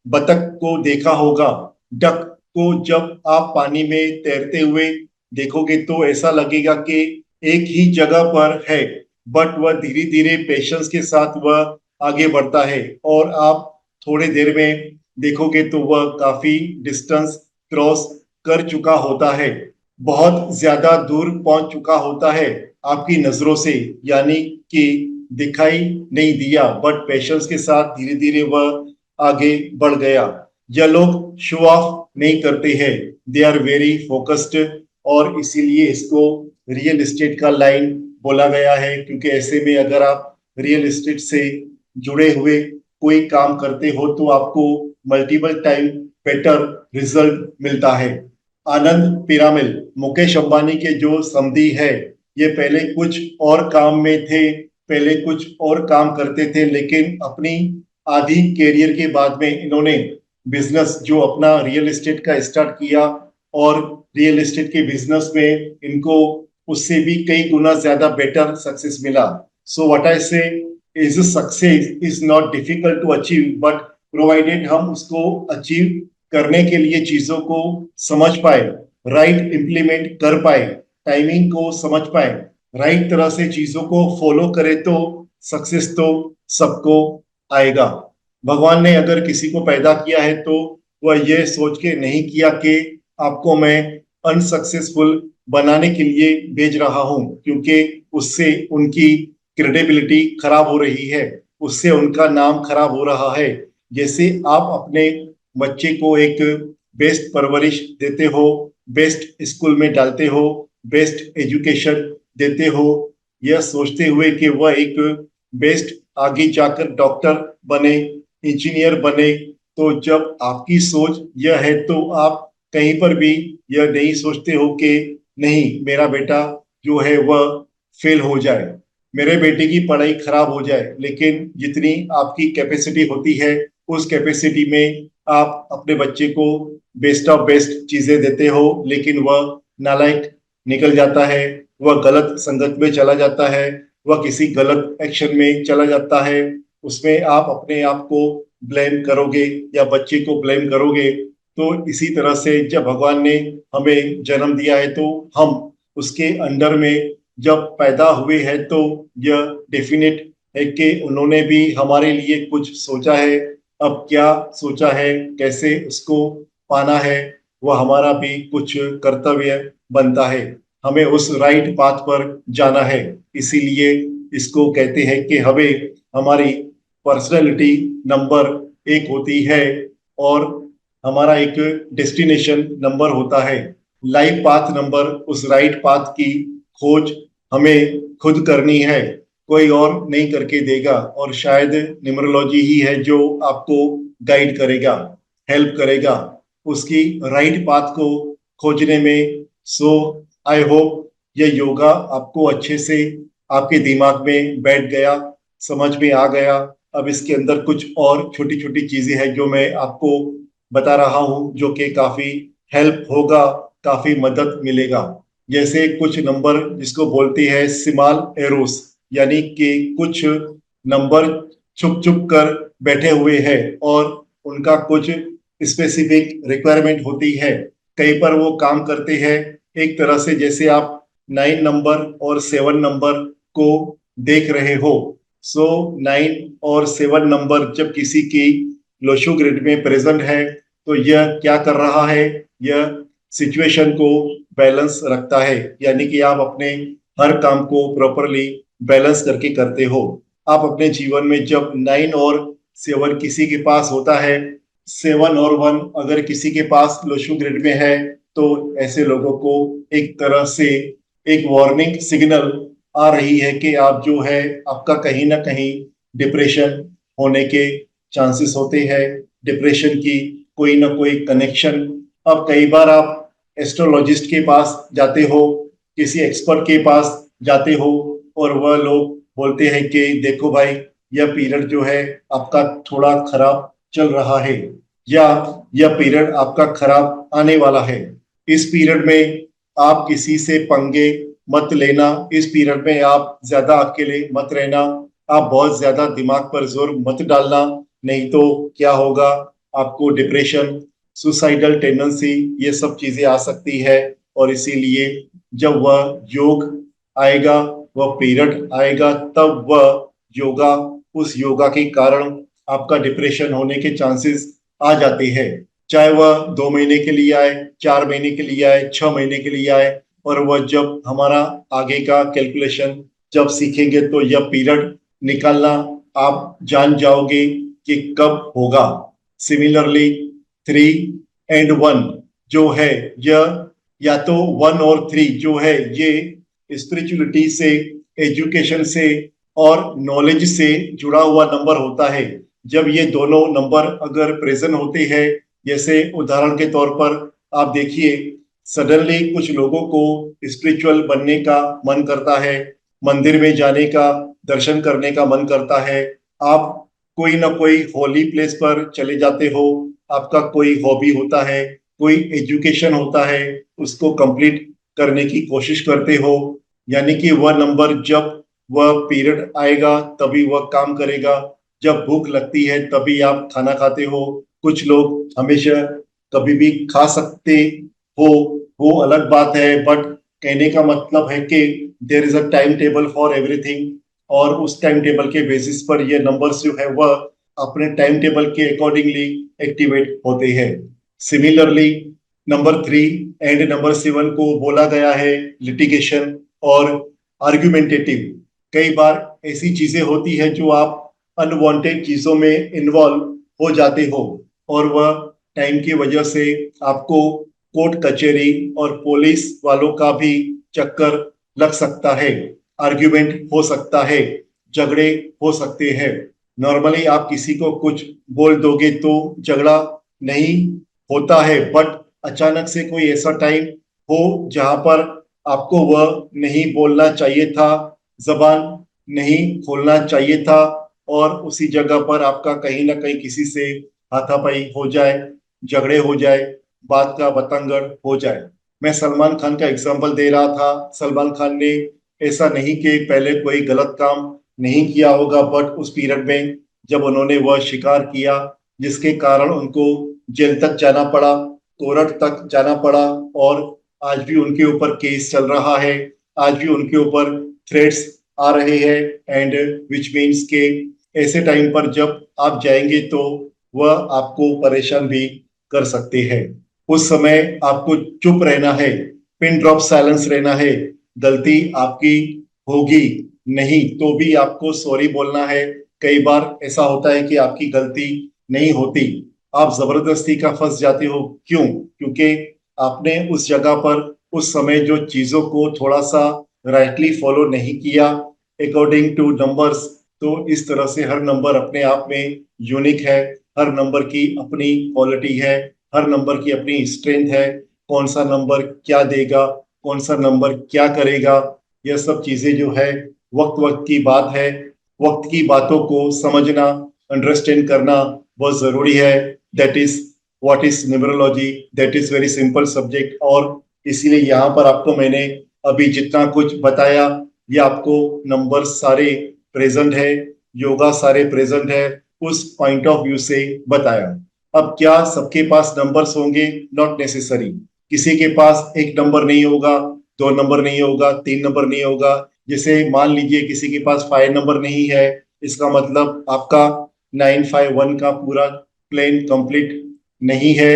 बतख को देखा होगा, डक को जब आप पानी में तैरते हुए देखोगे तो ऐसा लगेगा कि एक ही जगह पर है, बट वह धीरे धीरे पेशेंस के साथ वह आगे बढ़ता है और आप थोड़ी देर में देखोगे तो वह काफी डिस्टेंस क्रॉस कर चुका होता है, बहुत ज्यादा दूर पहुंच चुका होता है आपकी नजरों से, यानी कि दिखाई नहीं दिया, बट पेशेंस के साथ धीरे धीरे वह आगे बढ़ गया। यह लोग शो ऑफ नहीं करते हैं, दे आर वेरी फोकस्ड, और इसीलिए इसको रियल एस्टेट का लाइन बोला गया है, क्योंकि ऐसे में अगर आप रियल एस्टेट से जुड़े हुए कोई काम करते हो तो आपको मल्टीपल टाइम बेटर रिजल्ट मिलता है। आनंद पिरामिल, मुकेश अंबानी के जो समधी है, ये पहले कुछ और काम में थे, पहले कुछ और काम करते थे, लेकिन अपनी आधी कैरियर के बाद में इन्होंने बिजनेस जो अपना रियल एस्टेट का स्टार्ट किया, और रियल एस्टेट के बिजनेस में इनको उससे भी कई गुना ज्यादा बेटर सक्सेस मिला। सो what I say is success is not difficult to achieve, but provided हम उसको अचीव करने के लिए चीजों को समझ पाए, राइट इम्प्लीमेंट कर पाए, टाइमिंग को समझ पाए, राइट तरह से चीजों को फॉलो करे तो सक्सेस तो सबको आएगा। भगवान ने अगर किसी को पैदा किया है तो वह यह सोच के नहीं किया कि आपको मैं अनसक्सेसफुल बनाने के लिए भेज रहा हूं, क्योंकि उससे उनकी क्रेडिबिलिटी खराब हो रही है, उससे उनका नाम खराब हो रहा है। जैसे आप अपने बच्चे को एक बेस्ट परवरिश देते हो, बेस्ट स्कूल में डालते हो, बेस्ट एजुकेशन देते हो, यह सोचते हुए कि वह एक बेस्ट आगे जाकर डॉक्टर बने, इंजीनियर बने, तो जब आपकी सोच यह है तो आप कहीं पर भी यह नहीं सोचते हो कि नहीं मेरा बेटा जो है वह फेल हो जाए, मेरे बेटे की पढ़ाई खराब हो जाए, लेकिन जितनी आपकी कैपेसिटी होती है उस कैपेसिटी में आप अपने बच्चे को बेस्ट ऑफ बेस्ट चीजें देते हो, लेकिन वह नालायक निकल जाता है, वह गलत संगत में चला जाता है, वह किसी गलत एक्शन में चला जाता है, उसमें आप अपने आप को ब्लेम करोगे या बच्चे को ब्लेम करोगे। तो इसी तरह से जब भगवान ने हमें जन्म दिया है तो हम उसके अंडर में जब पैदा हुए हैं तो यह डेफिनेट है कि उन्होंने भी हमारे लिए कुछ सोचा है। अब क्या सोचा है, कैसे उसको पाना है, वह हमारा भी कुछ कर्तव्य बनता है, हमें उस राइट पाथ पर जाना है। इसीलिए इसको कहते हैं कि हमें हमारी पर्सनैलिटी नंबर 1 होती है और हमारा एक डेस्टिनेशन नंबर होता है। लाइफ पाथ नंबर, उस राइट पाथ की खोज हमें खुद करनी है, कोई और नहीं करके देगा, और शायद न्यूमरोलॉजी ही है जो आपको गाइड करेगा, हेल्प करेगा उसकी राइट पाथ को खोजने में। सो आई होप ये योगा आपको अच्छे से आपके दिमाग में बैठ गया, समझ में आ गया। अब इसके अंदर कुछ और छोटी छोटी चीजें हैं जो मैं आपको बता रहा हूं, जो कि काफी हेल्प होगा, काफी मदद मिलेगा। जैसे कुछ नंबर जिसको बोलते हैं सिमाल एरोस, यानी कि कुछ नंबर छुप छुप कर बैठे हुए हैं और उनका कुछ स्पेसिफिक रिक्वायरमेंट होती है, कहीं पर वो काम करते हैं एक तरह से। जैसे आप 9 नंबर और 7 नंबर को देख रहे हो, सो 9 और 7 नंबर जब किसी की लोशो ग्रिड में प्रेजेंट है तो यह क्या कर रहा है, यह सिचुएशन को बैलेंस रखता है, यानी कि आप अपने हर काम को प्रॉपरली बैलेंस करके करते हो। आप अपने जीवन में जब 9 और 7 किसी के पास होता है, 7 और 1 अगर किसी के पास लोशो ग्रिड में है तो ऐसे लोगों को एक तरह से एक वार्निंग सिग्नल आ रही है कि आप जो है आपका कहीं ना कहीं डिप्रेशन होने के चांसेस होते हैं, डिप्रेशन की कोई ना कोई कनेक्शन। अब कई बार आप एस्ट्रोलॉजिस्ट के पास जाते हो, किसी एक्सपर्ट के पास जाते हो, और वह लोग बोलते हैं कि देखो भाई, यह पीरियड जो है आपका थोड़ा खराब चल रहा है, या यह पीरियड आपका खराब आने वाला है। इस पीरियड में आप किसी से पंगे मत लेना, इस पीरियड में आप ज्यादा अकेले मत रहना, आप बहुत ज्यादा दिमाग पर जोर मत डालना, नहीं तो क्या होगा, आपको डिप्रेशन, सुसाइडल टेंडेंसी, ये सब चीजें आ सकती है। और इसीलिए जब वह योग आएगा, वह पीरियड आएगा, तब वह योगा, उस योगा के कारण आपका डिप्रेशन होने के चांसेस आ जाते हैं। चाहे वह 2 महीने के लिए आए, 4 महीने के लिए आए, 6 महीने के लिए आए, और वह जब हमारा आगे का कैलकुलेशन जब सीखेंगे तो यह पीरियड निकालना आप जान जाओगे कि कब होगा। सिमिलरली 3 और 1 जो है, यह या तो 1 और 3 जो है, ये स्पिरिचुअलिटी से, एजुकेशन से और नॉलेज से जुड़ा हुआ नंबर होता है। जब ये दोनों नंबर अगर प्रेजेंट होते हैं, जैसे उदाहरण के तौर पर आप देखिए, सडनली कुछ लोगों को स्पिरिचुअल बनने का मन करता है, मंदिर में जाने का, दर्शन करने का मन करता है, आप कोई ना कोई होली प्लेस पर चले जाते हो, आपका कोई हॉबी होता है, कोई एजुकेशन होता है, उसको कंप्लीट करने की कोशिश करते हो, यानी कि वह नंबर जब वह पीरियड आएगा तभी वह काम करेगा। जब भूख लगती है तभी आप खाना खाते हो। कुछ लोग हमेशा कभी भी खा सकते हो, वो अलग बात है, बट कहने का मतलब है कि there is a time table for everything, और उस टाइम टेबल के बेसिस पर ये नंबर्स जो है वह अपने टाइम टेबल के अकॉर्डिंगली एक्टिवेट होते हैं। सिमिलरली नंबर 3 एंड नंबर 7 को बोला गया है लिटिगेशन और आर्ग्यूमेंटेटिव। कई बार ऐसी चीजें होती है जो आप अनवांटेड चीजों में इन्वॉल्व हो जाते हो, और वह टाइम की वजह से आपको कोर्ट कचहरी और पुलिस वालों का भी चक्कर लग सकता है, आर्ग्यूमेंट हो सकता है, झगड़े हो सकते हैं। नॉर्मली आप किसी को कुछ बोल दोगे तो झगड़ा नहीं होता है, बट अचानक से कोई ऐसा टाइम हो जहां पर आपको वह नहीं बोलना चाहिए था, जबान नहीं खोलना चाहिए था, और उसी जगह पर आपका कहीं ना कहीं किसी से हाथापाई हो जाए, झगड़े हो जाए, बात का बतंगड़ हो जाए। मैं सलमान खान का एग्जांपल दे रहा था। सलमान खान ने ऐसा नहीं कि पहले कोई गलत काम नहीं किया होगा, बट उस पीरियड में जब उन्होंने वह शिकार किया जिसके कारण उनको जेल तक जाना पड़ा, कोर्ट तक जाना पड़ा, और आज भी उनके ऊपर केस चल रहा है, आज भी उनके ऊपर थ्रेट्स आ रहे हैं, एंड विच मीन्स के ऐसे टाइम पर जब आप जाएंगे तो वह आपको परेशान भी कर सकते हैं। उस समय आपको चुप रहना है, पिन ड्रॉप साइलेंस रहना है। गलती आपकी होगी नहीं तो भी आपको सॉरी बोलना है। कई बार ऐसा होता है कि आपकी गलती नहीं होती, आप जबरदस्ती का फंस जाते हो। क्यों? क्योंकि आपने उस जगह पर उस समय जो चीजों को थोड़ा सा राइटली फॉलो नहीं किया अकॉर्डिंग टू नंबर्स। तो इस तरह से हर नंबर अपने आप में यूनिक है, हर नंबर की अपनी क्वालिटी है, हर नंबर की अपनी स्ट्रेंथ है। कौन सा नंबर क्या देगा, कौन सा नंबर क्या करेगा, यह सब चीजें जो है वक्त वक्त की बात है। वक्त की बातों को समझना, अंडरस्टैंड करना बहुत जरूरी है। That is what is numerology, that is very simple subject. और इसीलिए यहाँ पर आपको मैंने अभी जितना कुछ बताया, ये आपको नंबर सारे प्रेजेंट है, योगा सारे प्रेजेंट है, उस पॉइंट ऑफ व्यू से बताया। अब क्या सबके पास नंबर्स होंगे? Not necessary. किसी के पास एक नंबर नहीं होगा, 2 नंबर नहीं होगा, 3 नंबर नहीं होगा। जैसे मान लीजिए किसी के पास 5 नंबर नहीं है, इसका मतलब आपका 951 का पूरा प्लेन कंप्लीट नहीं है,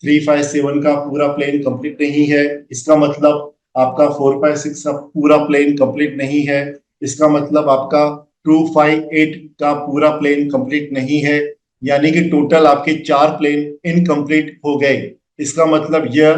357 का पूरा प्लेन कंप्लीट नहीं है, इसका मतलब आपका 456 का पूरा प्लेन कंप्लीट नहीं है, इसका मतलब आपका 258 का पूरा प्लेन कंप्लीट नहीं है। यानी कि टोटल आपके 4 प्लेन इनकम्प्लीट हो गए। इसका मतलब यह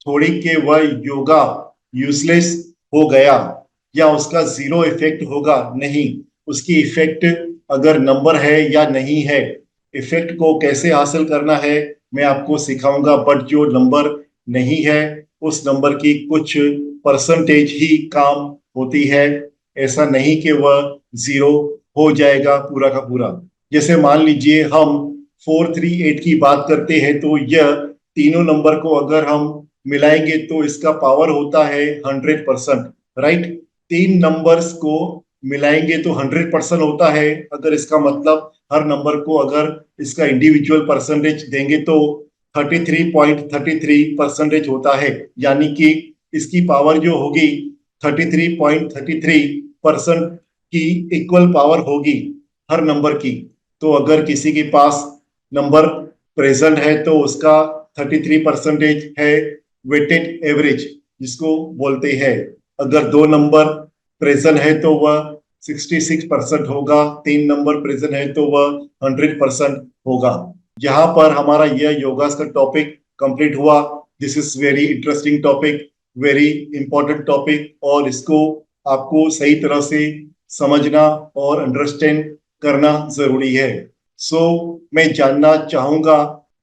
थोड़ी के वह योगा यूजलेस हो गया या उसका जीरो इफेक्ट होगा, नहीं। उसकी इफेक्ट अगर नंबर है या नहीं है, इफेक्ट को कैसे हासिल करना है मैं आपको सिखाऊंगा। बट जो नंबर नहीं है उस नंबर की कुछ परसेंटेज ही काम होती है। ऐसा नहीं कि वह जीरो हो जाएगा पूरा का पूरा। जैसे मान लीजिए हम 438 की बात करते हैं, तो यह तीनों नंबर को अगर हम मिलाएंगे तो इसका पावर होता है 100%, राइट। तीन नंबर्स को मिलाएंगे तो 100% होता है। अगर इसका मतलब हर नंबर को अगर इसका इंडिविजुअल परसेंटेज देंगे तो 33.33% होता है। यानी कि इसकी पावर जो होगी 33.33% की इक्वल पावर होगी हर नंबर की। तो अगर किसी के पास नंबर प्रेजेंट है तो उसका 33% है वेटेड एवरेज, जिसको बोलते हैं। अगर दो नंबर प्रेजेंट है तो वह 66% होगा, तीन नंबर प्रेजेंट है तो वह 100% होगा। यहाँ पर हमारा यह योगास का टॉपिक कंप्लीट हुआ। This is very interesting topic, very important topic, और इसको आपको सही तरह से समझना और अंडरस्टैंड करना जरूरी है। मैं जानना चाहूंगा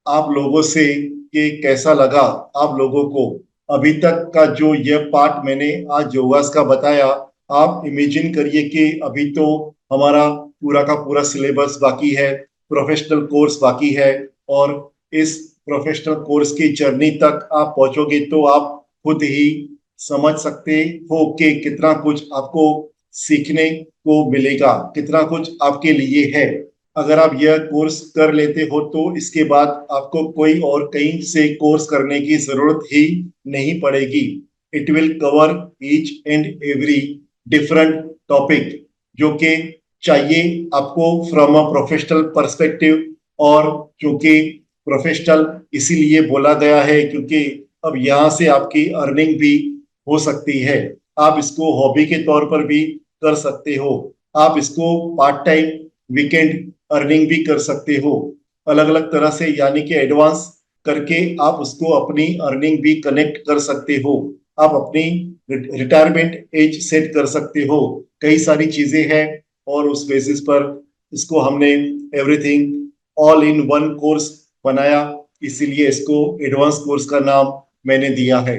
आप लोगों से कि कैसा लगा आप लोगों को अभी तक का जो यह पार्ट मैंने आज योगास का बताया। आप इमेजिन करिए कि अभी तो हमारा पूरा का पूरा सिलेबस बाकी है, प्रोफेशनल कोर्स बाकी है, और इस प्रोफेशनल कोर्स की जर्नी तक आप पहुंचोगे तो आप खुद ही समझ सकते हो कि कितना कुछ आपको सीखने को मिलेगा, कितना कुछ आपके लिए है। अगर आप यह कोर्स कर लेते हो तो इसके बाद आपको कोई और कहीं से कोर्स करने की जरूरत ही नहीं पड़ेगी। It will cover each and every different topic जो कि चाहिए आपको फ्रॉम अ प्रोफेशनल पर्सपेक्टिव। और क्योंकि प्रोफेशनल इसीलिए बोला गया है क्योंकि अब यहाँ से आपकी अर्निंग भी हो सकती है। आप इसको हॉबी के तौर पर भी कर सकते हो, आप इसको पार्ट टाइम वीकेंड अर्निंग भी कर सकते हो, अलग अलग तरह से। यानी कि एडवांस करके आप उसको अपनी अर्निंग भी कनेक्ट कर सकते हो। आप अपनी रिटायरमेंट एज सेट कर सकते हो। कई सारी चीजें हैं और उस बेसिस पर इसको हमने everything all in one course बनाया, इसीलिए इसको एडवांस कोर्स का नाम मैंने दिया है।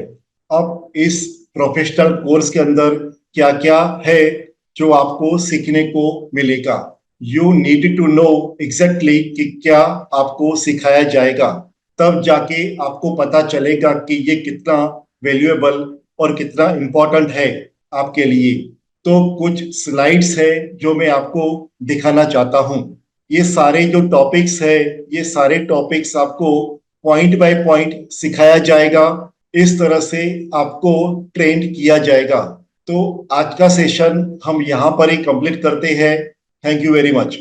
अब इस प्रोफेशनल कोर्स के अंदर क्या क्या है जो आपको सीखने को मिलेगा, you need to know exactly कि क्या आपको सिखाया जाएगा। तब जाके आपको पता चलेगा कि ये कितना वैल्यूएबल और कितना इंपॉर्टेंट है आपके लिए। तो कुछ स्लाइड्स है जो मैं आपको दिखाना चाहता हूँ। ये सारे जो टॉपिक्स है, ये सारे टॉपिक्स आपको पॉइंट बाय पॉइंट सिखाया जाएगा। इस तरह से आपको ट्रेंड किया जाएगा। तो आज का सेशन हम यहाँ पर ही कंप्लीट करते हैं। Thank you very much.